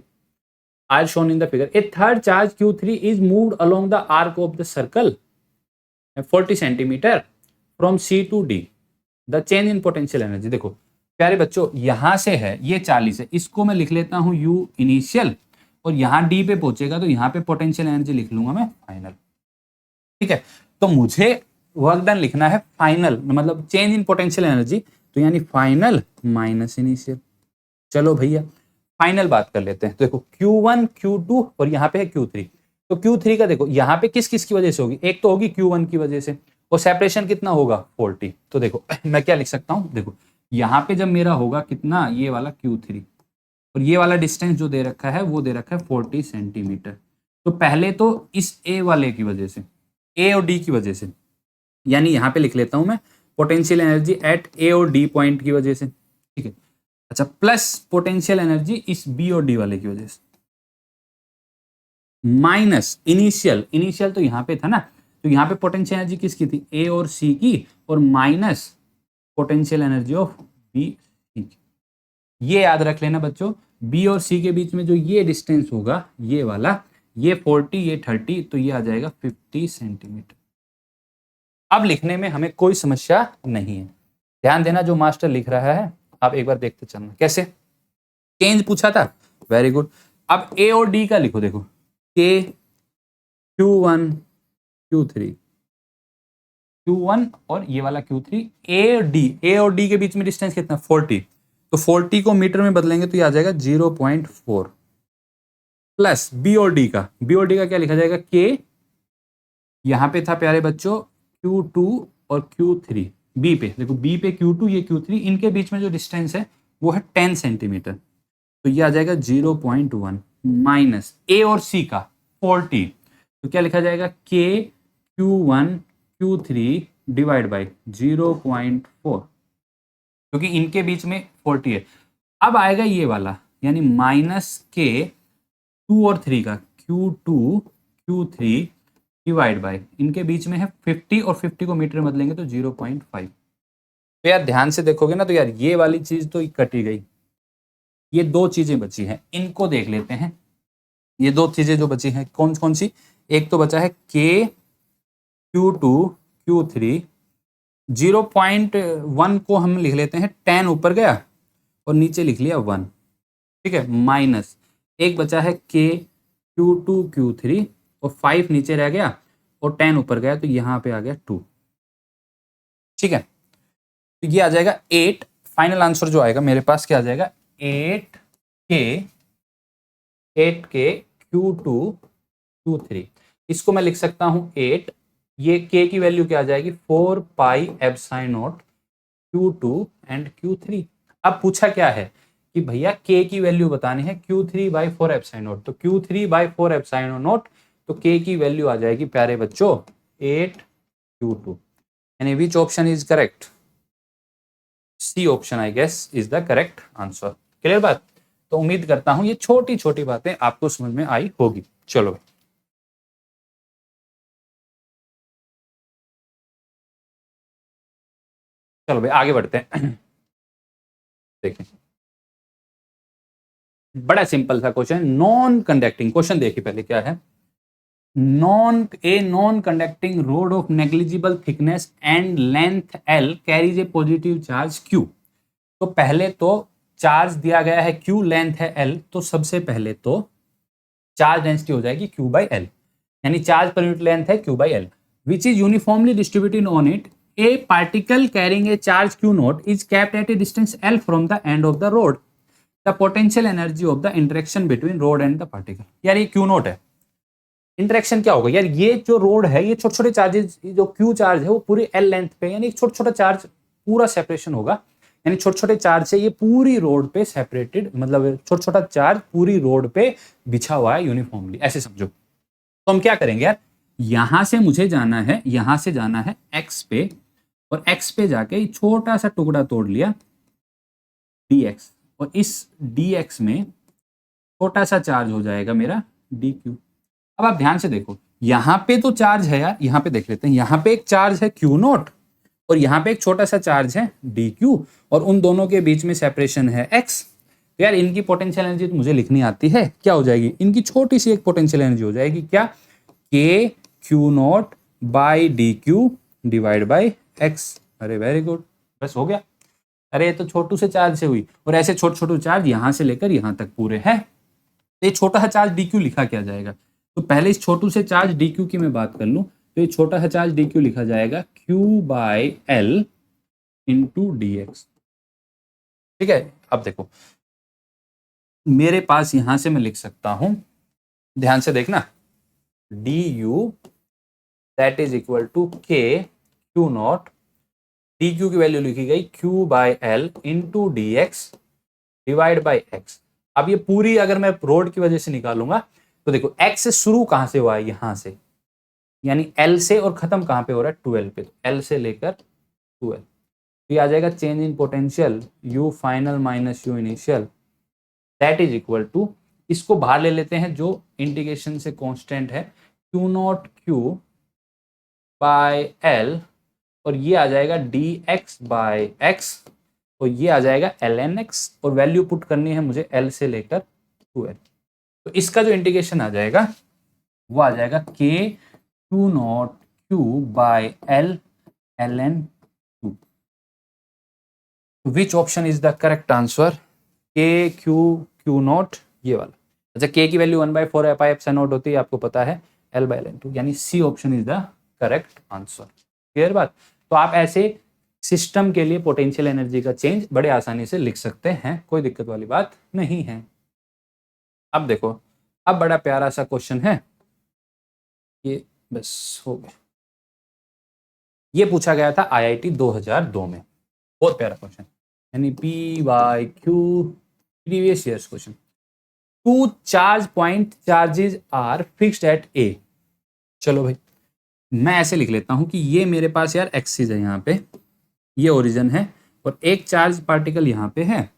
are shown in the figure. A third charge Q3 is moved along the arc of the circle 40 centimetre from C to D। The change in potential energy. देखो प्यारे बच्चों, यहां से है ये 40 है, इसको मैं लिख लेता हूं U इनिशियल, और यहां D पे पहुंचेगा तो यहां पे पोटेंशियल एनर्जी लिख लूंगा मैं फाइनल। ठीक है, तो मुझे वर्क डन लिखना है फाइनल, मतलब चेंज इन पोटेंशियल एनर्जी, तो यानी फाइनल माइनस इनिशियल। चलो भैया फाइनल बात कर लेते हैं। तो देखो Q1 Q2 और यहाँ पे है Q3। तो Q3 का देखो यहाँ पे किस किस की वजह से होगी, एक तो होगी Q1 की वजह से, और सेपरेशन कितना होगा 40। तो देखो मैं क्या लिख सकता हूँ, देखो यहाँ पे जब मेरा होगा कितना, ये वाला Q3, और ये वाला डिस्टेंस जो दे रखा है वो दे रखा है 40 सेंटीमीटर। तो पहले तो इस ए वाले की वजह से, ए और डी की वजह से, यानी यहाँ पे लिख लेता हूं मैं पोटेंशियल एनर्जी एट ए और डी पॉइंट की वजह से, ठीक है। अच्छा, प्लस पोटेंशियल एनर्जी इस बी और डी वाले की वजह से, माइनस इनिशियल, इनिशियल तो यहाँ पे था ना, तो यहाँ पे पोटेंशियल एनर्जी किसकी थी, ए और सी की, और minus potential energy of B C की। ये याद रख लेना बच्चों, बी और सी के बीच में जो ये डिस्टेंस होगा, ये वाला, ये 40 ये 30, तो ये आ जाएगा 50 सेंटीमीटर। अब लिखने में हमें कोई समस्या नहीं है। ध्यान देना जो मास्टर लिख रहा है आप एक बार देखते चलना कैसे। चेंज पूछा था, वेरी गुड। अब ए और डी का लिखो, देखो के Q1 Q3, Q1 और ये वाला Q3, ए और डी के बीच में डिस्टेंस कितना 40, तो 40 को मीटर में बदलेंगे तो ये आ जाएगा 0.4, प्लस बी और डी का क्या लिखा जाएगा, के, यहां पे था प्यारे बच्चों Q2 और Q3, बी पे देखो, बी पे Q2 ये Q3, इनके बीच में जो डिस्टेंस है वो है 10 सेंटीमीटर, तो ये आ जाएगा 0.1, माइनस ए और सी का 40, तो क्या लिखा जाएगा, के Q1 Q3 डिवाइड बाई 0.4, क्योंकि इनके बीच में 40 है। अब आएगा ये वाला, यानी माइनस के 2 और 3 का Q2 Q3 डिवाइड बाय, इनके बीच में है 50, और 50 को मीटर में बदलेंगे तो 0.5। तो यार ध्यान से देखोगे ना, तो यार ये वाली चीज तो कटी गई, ये दो चीजें बची हैं, इनको देख लेते हैं। ये दो चीजें जो बची हैं कौन कौन सी, एक तो बचा है के Q2 Q3, 0.1 को हम लिख लेते हैं 10 ऊपर गया और नीचे लिख लिया 1, ठीक है, माइनस एक बचा है के Q2 Q3 और 5 नीचे रह गया और 10 ऊपर गया, तो यहां पे आ गया 2, ठीक है। तो ये आ जाएगा 8, फाइनल आंसर जो आएगा मेरे पास क्या आ जाएगा, 8K Q2 Q3, इसको मैं लिख सकता हूं 8, ये K की वैल्यू क्या आ जाएगी 4 pi epsilon not Q2 and Q3। अब पूछा क्या है कि भैया K की वैल्यू बतानी है Q3 बाई 4 एप्सिलॉन नॉट, तो Q3 बाई 4 एप्सिलॉन नॉट, तो K की वैल्यू आ जाएगी प्यारे बच्चों 8Q2, यानी which option is correct, C option I guess is the correct answer. Clear बात। तो उम्मीद करता हूं ये छोटी छोटी बातें आपको समझ में आई होगी। चलो चलो भाई आगे बढ़ते हैं। देखें बड़ा सिंपल सा क्वेश्चन, नॉन कंडक्टिंग, क्वेश्चन देखिए पहले क्या है, non conducting road of negligible thickness and length L carries A positive charge Q। तो पहले तो चार्ज दिया गया है Q, लेंथ है L, तो सबसे पहले तो चार्ज डेंसिटी हो जाएगी Q बाई L, यानी चार्ज पर यूनिट लेंथ है Q by L, which is uniformly distributed on it. A particle carrying a charge Q naught is kept at a distance L from the end of the rod. The potential energy of the interaction between rod and the particle। यार ये Q naught है, interaction क्या होगा यार, ये जो road है ये छोटे छोटे चार्जेस, जो Q चार्ज है वो पूरी L लेंथ पे, यानी छोटा छोटा चार्ज पूरा सेपरेशन होगा, यानी छोटे छोटे चार्ज से ये पूरी रोड पे सेपरेटेड, मतलब छोटा छोटा चार्ज पूरी रोड पे बिछा हुआ है यूनिफॉर्मली, ऐसे समझो। तो हम क्या करेंगे यार, यहां से मुझे जाना है, यहां से जाना है X पे, और X पे जाके छोटा सा टुकड़ा तोड़ लिया dx, और इस dx में छोटा सा चार्ज हो जाएगा मेरा dq। अब आप ध्यान से देखो, यहां पे तो चार्ज है यार, यहां पे देख लेते हैं, यहां पे एक चार्ज है Q नॉट और यहां पे एक छोटा सा चार्ज है dq, और उन दोनों के बीच में सेपरेशन है x। तो यार इनकी पोटेंशियल एनर्जी तो मुझे लिखनी आती है, क्या हो जाएगी, इनकी छोटी सी एक पोटेंशियल एनर्जी हो जाएगी क्या, k Q not by dq divide by x। अरे वेरी गुड, बस हो गया। अरे ये तो छोटू से चार्ज से हुई, और ऐसे छोटे छोटे चार्ज यहां से लेकर यहां तक पूरे हैं, तो ये छोटा सा चार्ज dq लिखा क्या जाएगा, तो पहले इस छोटू से चार्ज dq की मैं बात कर लूं, तो ये छोटा सा चार्ज डी क्यू लिखा जाएगा Q by L into D x. ठीक है, अब देखो मेरे पास यहां से मैं लिख सकता हूं, ध्यान से देखना, D U that is equal to K Q naught, D Q की वैल्यू लिखी गई Q by L into D X divide by X. अब ये पूरी अगर मैं रोड की वजह से निकालूंगा तो देखो एक्स से शुरू कहां से हुआ है, यहां से, यानी एल से, और खत्म कहां पे हो रहा है, 12 पे, तो एल से लेकर 12। तो ये आ जाएगा change in potential U final minus U initial that is equal to, इसको बाहर ले लेते हैं जो इंटीग्रेशन से कांस्टेंट है, Q naught Q by L, और ये आ जाएगा डी एक्स बाय एक्स, और ये आ जाएगा एल एन एक्स, और वैल्यू पुट करनी है मुझे एल से लेकर 2l। तो इसका जो इंटीग्रेशन आ जाएगा वो आ जाएगा K Q naught Q by L L N two. Which option is the correct answer? K Q Q naught, ये वाला। अच्छा, के की वैल्यू 1/4 पाई एप्सिलॉन नॉट होती है, आपको पता है, L by L N two, यानी C option is the correct answer. Clear बात? तो आप ऐसे सिस्टम के लिए पोटेंशियल एनर्जी का चेंज बड़े आसानी से लिख सकते हैं, कोई दिक्कत वाली बात नहीं है। अब देखो, अब बड़ा प्यारा सा क्वेश्चन है ये, बस हो गया। ये पूछा गया था आईआईटी 2002 में, बहुत प्यारा क्वेश्चन, यानी P by Q, previous years question. Two charge point charges are fixed at A. चलो भाई, मैं ऐसे लिख लेता हूं कि ये मेरे पास यार एक्सिस है, यहाँ पे ये ओरिजिन है, और एक चार्ज पार्टिकल यहाँ पे है,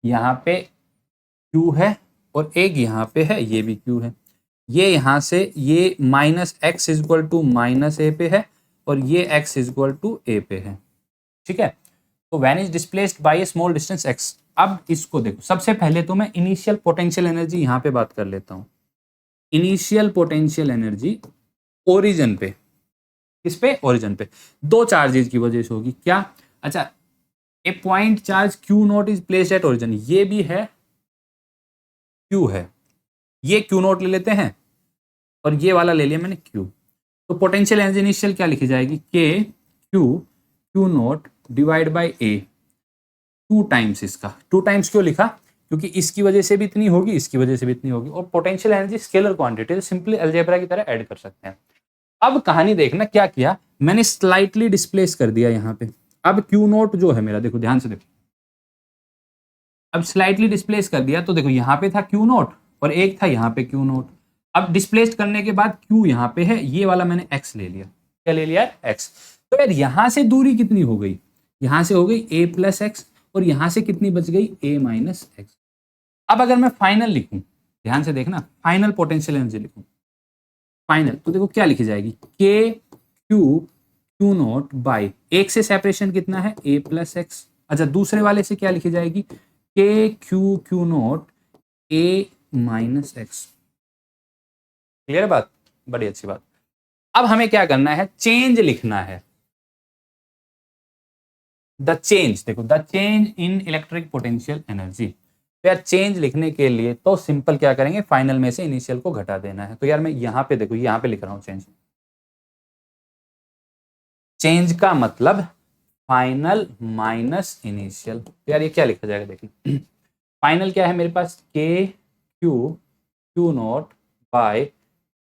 यहाँ पे Q है, और एक यहाँ पे है, ये भी Q है। ये यहाँ से ये minus x is equal to minus A पे है, और ये x is equal to A पे है। ठीक है, तो when is displaced by a small distance x। अब इसको देखो, सबसे पहले तो मैं इनिशियल पोटेंशियल एनर्जी यहाँ पे बात कर लेता हूँ। इनिशियल पोटेंशियल एनर्जी ओरिजिन पे, किस पे? ओरिजिन पे। दो चार्जेस की वजह से होगी, क्या? अच्छा, a point charge Q naught is placed at origin, ये भी है Q है, ये Q नॉट ले लेते हैं, और ये वाला ले लिया मैंने Q। तो पोटेंशियल एनर्जी इनिशियल क्या लिखी जाएगी? के Q not divide by A, 2 times इसका। 2 टाइम्स क्यों लिखा? क्योंकि इसकी वजह से भी इतनी होगी, इसकी वजह से भी इतनी होगी, और potential energy scalar quantity, simply algebra की तरह ऐड कर सकते हैं। अब कहानी देखना, क्या किया मैंने, स्लाइटली डिस्प्लेस कर दिया यहाँ पे। अब क्यू नॉट जो है मेरा, देखो ध्यान से देखो, अब स्लाइटली डिस्प्लेस कर दिया, तो देखो यहाँ पे था क्यू नॉट और एक था यहाँ पे क्यू नॉट। अब डिस्प्लेस करने के बाद क्यू यहाँ पे है, ये वाला मैंने एक्स ले लिया। क्या ले लिया? एक्स। तो यार यहाँ से दूरी कितनी हो गई? यहाँ से हो गई a प्लस एक्स, और यहाँ से कितनी बच गई? a minus x. अब अगर मैं फाइनल लिखूं, ध्यान से देखना, फाइनल पोटेंशियल एनर्जी लिखूं, फाइनल, तो देखो क्या लिखी जाएगी? के क्यू क्यू नॉट बाई, एक से सेपरेशन कितना है? a plus x. अच्छा, दूसरे वाले से क्या लिखी जाएगी? के Q Q not a minus x. Clear बात? बड़ी अच्छी बात। अब हमें क्या करना है? चेंज लिखना है। द चेंज, देखो, the change in electric potential energy. तो यार चेंज लिखने के लिए तो सिंपल क्या करेंगे, फाइनल में से इनिशियल को घटा देना है। तो यार मैं यहाँ पे देखो, यहाँ पे लिख रहा हूँ चेंज। चेंज का मतलब फाइनल माइनस इनिशियल। तो यार ये क्या लिखा जाएगा, देखिए फाइनल क्या है मेरे पास? K Q Q naught by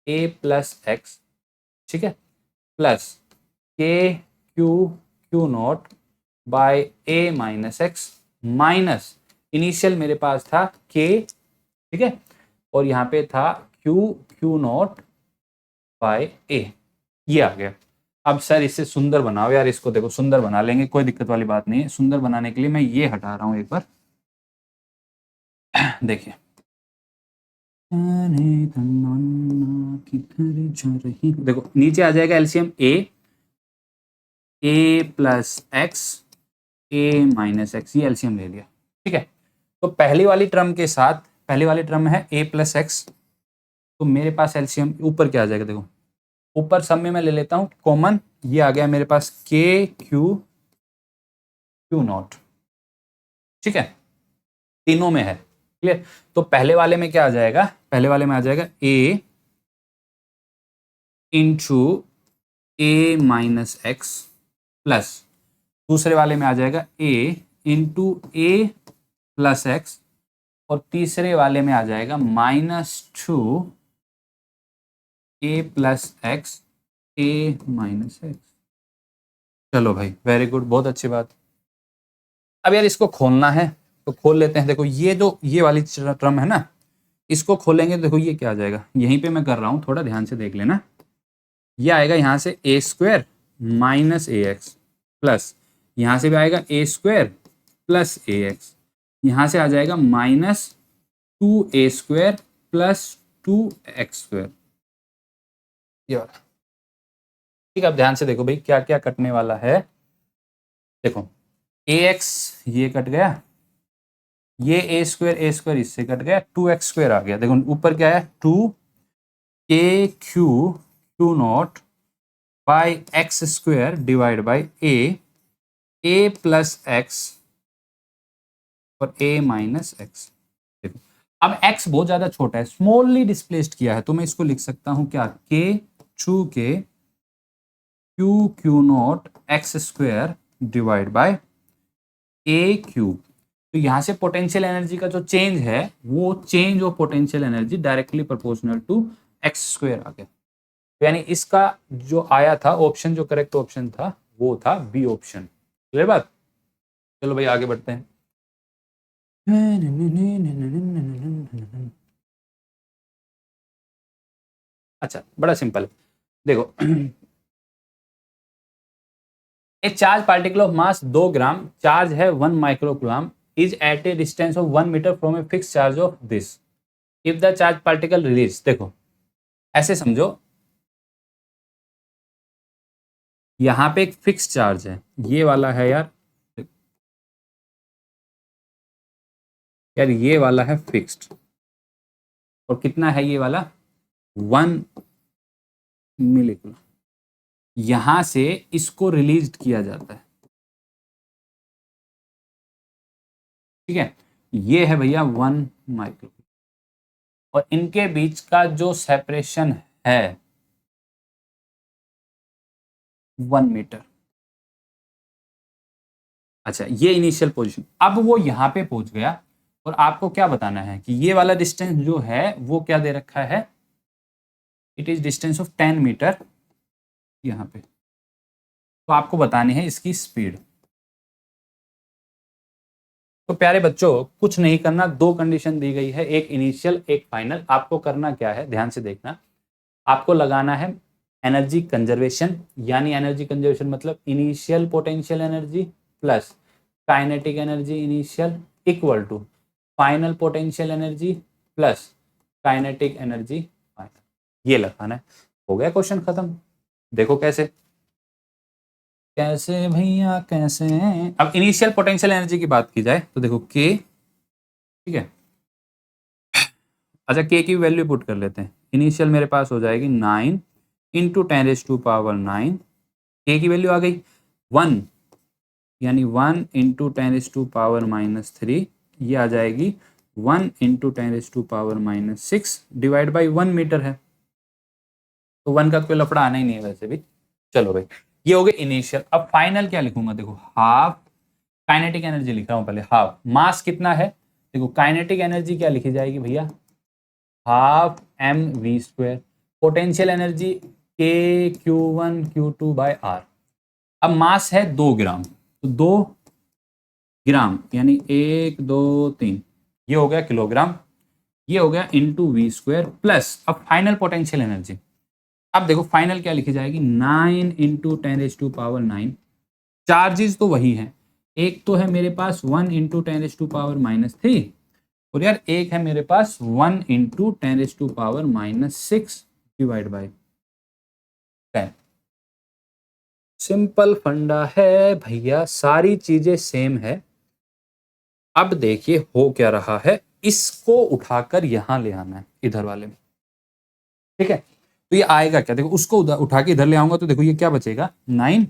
A plus X, ठीक है, plus K Q Q naught by A minus X, minus initial मेरे पास था के, ठीक है, और यहाँ पे था क्यू क्यू नॉट बाय ए, ये आ गया। अब सर इसे सुंदर बनाओ यार, इसको देखो सुंदर बना लेंगे, कोई दिक्कत वाली बात नहीं है। सुंदर बनाने के लिए मैं ये हटा रहा हूं एक बार, देखिए, देखो नीचे आ जाएगा एलसीएम ए प्लस एक्स, ए माइनस एक्स, ये एलसीएम ले लिया, ठीक है। तो पहली वाली टर्म के साथ, पहली वाली टर्म है ए प्लस एक्स, तो मेरे पास एलसीएम ऊपर क्या आ जाएगा, देखो ऊपर सब में मैं ले लेता हूं कॉमन, ये आ गया मेरे पास के क्यू क्यू नॉट, ठीक है, तीनों में है, क्लियर। तो पहले वाले में क्या आ जाएगा? पहले वाले में आ जाएगा ए इंटू ए माइनस एक्स प्लस दूसरे वाले में आ जाएगा ए इंटू ए प्लस एक्स और तीसरे वाले में आ जाएगा -2 ए प्लस एक्स ए माइनस एक्स। चलो भाई वेरी गुड, बहुत अच्छी बात। अब यार इसको खोलना है तो खोल लेते हैं। देखो ये वाली टर्म है ना, इसको खोलेंगे तो देखो ये क्या आ जाएगा, यहीं पे मैं कर रहा हूँ, थोड़ा ध्यान से देख लेना। ये आएगा यहाँ से ए स्क्वायर माइनस ए एक्स प्लस यहाँ से भी आएगा ए स्क्वायर प्लस ए एक्स, यहाँ से आ जाएगा -2a² प्लस 2x²। ये वाला ठीक है। अब ध्यान से देखो भाई क्या क्या कटने वाला है। देखो ax ये कट गया, ये a स्क्वायर इससे कट गया, 2x² आ गया। देखो ऊपर क्या है 2a³ by x² divide by a plus x और a माइनस एक्स। देखो अब x बहुत ज्यादा छोटा है, स्मॉलली डिस्प्लेस्ड किया है, तो मैं इसको लिख सकता हूं क्या, k q0 x² divide by a³। तो यहां से पोटेंशियल एनर्जी का जो चेंज है वो change of potential energy directly proportional to x² आ गया। तो यानी इसका जो आया था ऑप्शन, जो करेक्ट ऑप्शन था वो था बी ऑप्शन। क्लियर बात। चलो भाई आगे बढ़ते हैं। अच्छा बड़ा सिंपल है, देखो एक charge particle of mass 2 gram, charge है 1 microcoulomb, is at a distance of 1 metre from a fix charge of this, if the charge particle release. देखो ऐसे समझो, यहां पे एक फिक्स चार्ज है, ये वाला है यार, यार ये वाला है फिक्स्ड, और कितना है ये वाला 1 मिलीकूलम। यहां से इसको रिलीज किया जाता है, ठीक है। ये है भैया 1 माइक्रो, और इनके बीच का जो सेपरेशन है 1 मीटर। अच्छा ये इनिशियल पोजीशन, अब वो यहां पे पहुंच गया, और आपको क्या बताना है कि ये वाला डिस्टेंस जो है वो क्या दे रखा है, it is distance of 10 metre यहां पे। तो आपको बतानी है इसकी स्पीड। तो प्यारे बच्चों कुछ नहीं करना, दो कंडीशन दी गई है, एक इनिशियल एक फाइनल। आपको करना क्या है, ध्यान से देखना, आपको लगाना है एनर्जी कंजर्वेशन, यानी एनर्जी कंजर्वेशन मतलब initial potential energy plus kinetic energy initial equal to final potential energy plus kinetic energy final. ये लगाना है। हो गया क्वेश्चन खत्म। देखो कैसे कैसे भैया कैसे। अब इनिशियल पोटेंशियल एनर्जी की बात की जाए तो देखो के, ठीक है। अच्छा के की वैल्यू पुट कर लेते हैं। इनिशियल मेरे पास हो जाएगी 9 इंटू 10⁻⁹ के की वैल्यू आ गई 1, यानी 1 इंटू 10⁻⁻3, ये आ जाएगी 1 इंटू 10⁻⁻6 डिवाइड बाई 1 मीटर है, तो 1 का कोई लफड़ा आना ही नहीं है वैसे भी। चलो भाई ये हो गए इनिशियल। अब फाइनल क्या लिखूंगा, देखो हाफ काइनेटिक एनर्जी लिख रहा हूं पहले, हाफ मास कितना है, देखो काइनेटिक एनर्जी क्या लिखी जाएगी भैया, half mv², potential energy k(q1q2/r). अब मास है 2 ग्राम, तो 2 ग्राम यानी 1 2 3, ये हो गया किलोग्राम, ये हो गया इंटू v² प्लस अब फाइनल पोटेंशियल एनर्जी। अब देखो फाइनल क्या लिखी जाएगी 9 इंटू 10⁻⁹ चार्जेस तो वही है, एक तो है मेरे पास 1 इंटू 10⁻⁻3, और यार एक है मेरे पास 1 इंटू 10⁻⁻6 डिवाइड बाई 10। सिंपल फंडा है भैया, सारी चीजें सेम है। अब देखिए हो क्या रहा है, इसको उठाकर यहां ले आना है इधर वाले में, ठीक है। तो ये आएगा क्या, देखो उसको उठा के इधर ले आऊंगा तो देखो ये क्या बचेगा 9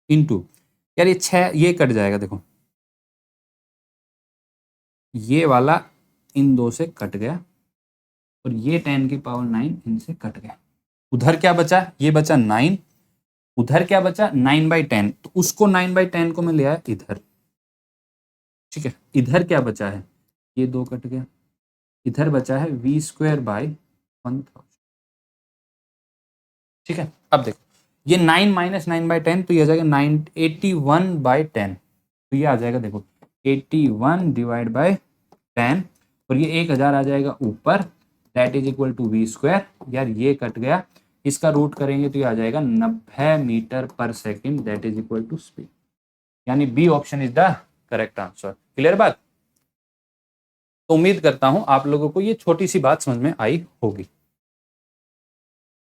इंटू, यार ये 6 ये कट जाएगा, देखो ये वाला इन दो से कट गया, और ये 10⁹ इनसे कट गया, उधर क्या बचा, ये बचा 9, उधर क्या बचा 9/10, तो उसको 9/10 को मैं ले आया इधर, ठीक है। इधर क्या बचा है, ये 2 कट गया, इधर बचा है v²/1000, ठीक है। अब देखो ये 9 - 9/10 तो ये आ जाएगा 81/10, तो ये आ जाएगा देखो 81/10, और ये 1000 आ जाएगा ऊपर, that is equal to v²। यार ये कट गया, इसका रूट करेंगे तो ये आ जाएगा 90 metre per second, that is equal to speed, यानी B option is the correct answer. Clear बात? तो उम्मीद करता हूं आप लोगों को ये छोटी सी बात समझ में आई होगी।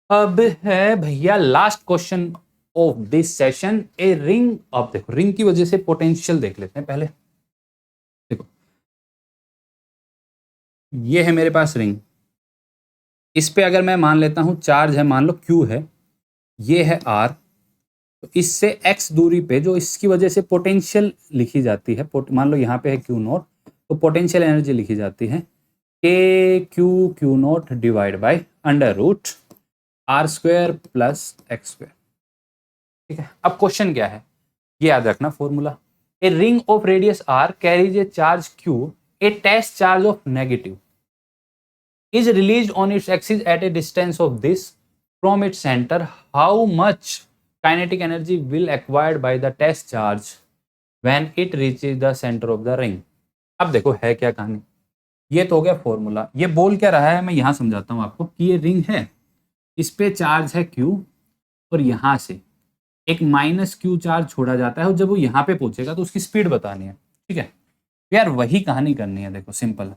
अब है भैया last question of this session, a ring. अब देखो रिंग की वजह से पोटेंशियल देख लेते हैं पहले। देखो ये है मेरे पास रिंग, इस पे अगर मैं मान लेता हूं चार्ज है, मान लो Q है, ये है R, तो इससे x दूरी पे जो इसकी वजह से पोटेंशियल लिखी जाती है, मान लो यहाँ पे है Q0, तो पोटेंशियल एनर्जी लिखी जाती है KQ0 divide bye √R² plus x², ठीक है। अब क्वेश्चन क्या है, ये याद रखना formula. A ring of radius R carries a charge Q, a test charge of negative is released on its axis at a distance of this from its center. How much kinetic energy will acquired by the test charge when it reaches the center of the ring? अब देखो है क्या कहानी, ये तो हो गया formula. ये बोल क्या रहा है मैं यहां समझाता हूं आपको कि ये रिंग है, इस पे चार्ज है Q, और यहां से एक -Q चार्ज छोड़ा जाता है, और जब वो यहाँ पे पहुंचेगा तो उसकी स्पीड बतानी है, ठीक है। यार वही कहानी करनी है, देखो सिंपल है।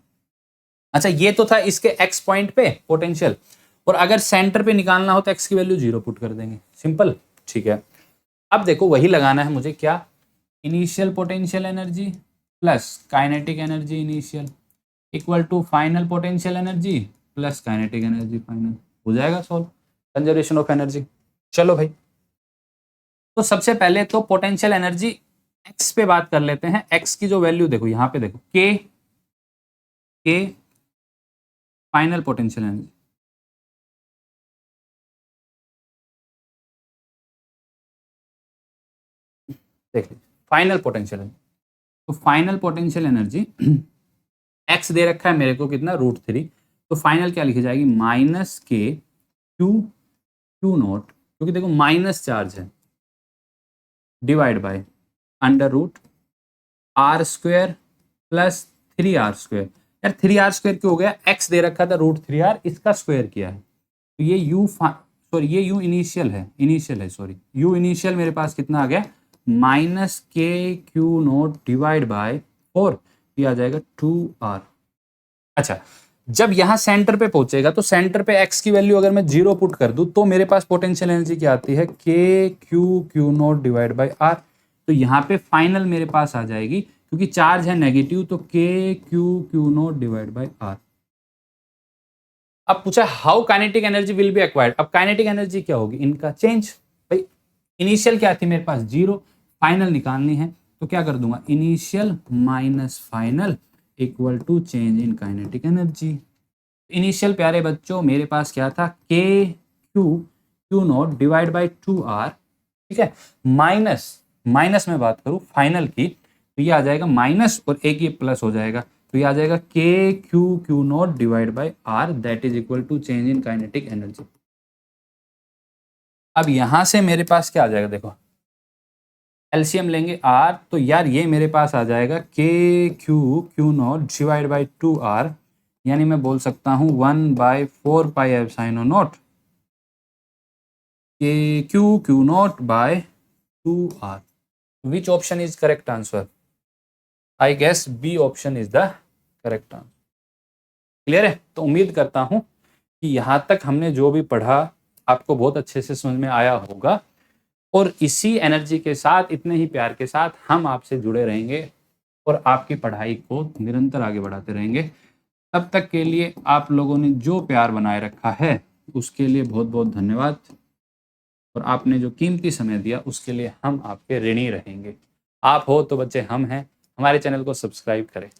अच्छा ये तो था इसके x पॉइंट पे पोटेंशियल, और अगर सेंटर पे निकालना हो तो x की वैल्यू 0 पुट कर देंगे, सिंपल, ठीक है। अब देखो वही लगाना है मुझे, क्या, initial potential energy plus kinetic energy initial equal to final potential energy plus kinetic energy final, हो जाएगा सॉल्व, कंजर्वेशन ऑफ एनर्जी। चलो भाई, तो सबसे पहले तो पोटेंशियल एनर्जी x पे बात कर लेते हैं। x की जो वैल्यू देखो यहाँ पे देखो k फाइनल पोटेंशियल एनर्जी, देख लीजिए फाइनल पोटेंशियल एनर्जी, तो फाइनल पोटेंशियल एनर्जी x दे रखा है मेरे को कितना, √3, तो फाइनल क्या लिखी जाएगी -k क्योंकि देखो माइनस चार्ज है, divide by √R² plus 3R²। यार 3R² क्यों हो गया, x दे रखा था √3R, इसका स्क्वायर किया है, तो ये ये u इनिशियल है सॉरी, u इनिशियल मेरे पास कितना आ गया, -KQ0 डिवाइड बाय 4, ये आ जाएगा 2R। अच्छा जब यहाँ सेंटर पे पहुंचेगा तो सेंटर पे x की वैल्यू अगर मैं 0 पुट कर दूं तो मेरे पास पोटेंशियल एनर्जी क्या आती है, KQ0 डिवाइड बाय R, तो यहाँ पे फाइनल मेरे पास आ जाएगी, क्योंकि चार्ज है नेगेटिव, तो KQ0 डिवाइड बाय R। अब पूछा how kinetic energy will be acquired, अब काइनेटिक एनर्जी क्या होगी, इनका चेंज। भाई इनिशियल क्या थी मेरे पास 0, फाइनल निकालनी है, तो क्या कर दूंगा, initial minus final equal to change in kinetic energy. Initial प्यारे बच्चों मेरे पास क्या था, KQ0 डिवाइड बाय 2R, ठीक है, माइनस में बात करूं फाइनल की, तो ये आ जाएगा माइनस और एक ये प्लस हो जाएगा, तो ये आ जाएगा KQ0 divide by R, that is equal to change in kinetic energy. अब यहां से मेरे पास क्या आ जाएगा, देखो एलसीएम लेंगे R, तो यार ये मेरे पास आ जाएगा KQ0 डिवाइड बाय 2R, यानी मैं बोल सकता हूं 1/4πε0 KQ0 by 2R। Which option is correct answer, I guess B option is the correct answer. Clear है? तो उम्मीद करता हूं कि यहां तक हमने जो भी पढ़ा आपको बहुत अच्छे से समझ में आया होगा, और इसी एनर्जी के साथ, इतने ही प्यार के साथ हम आपसे जुड़े रहेंगे और आपकी पढ़ाई को निरंतर आगे बढ़ाते रहेंगे। तब तक के लिए आप लोगों ने जो प्यार बनाए रखा है उसके लिए बहुत बहुत धन्यवाद, और आपने जो कीमती समय दिया उसके लिए हम आपके ऋणी रहेंगे। आप हो तो बच्चे हम हैं। हमारे चैनल को सब्सक्राइब करें।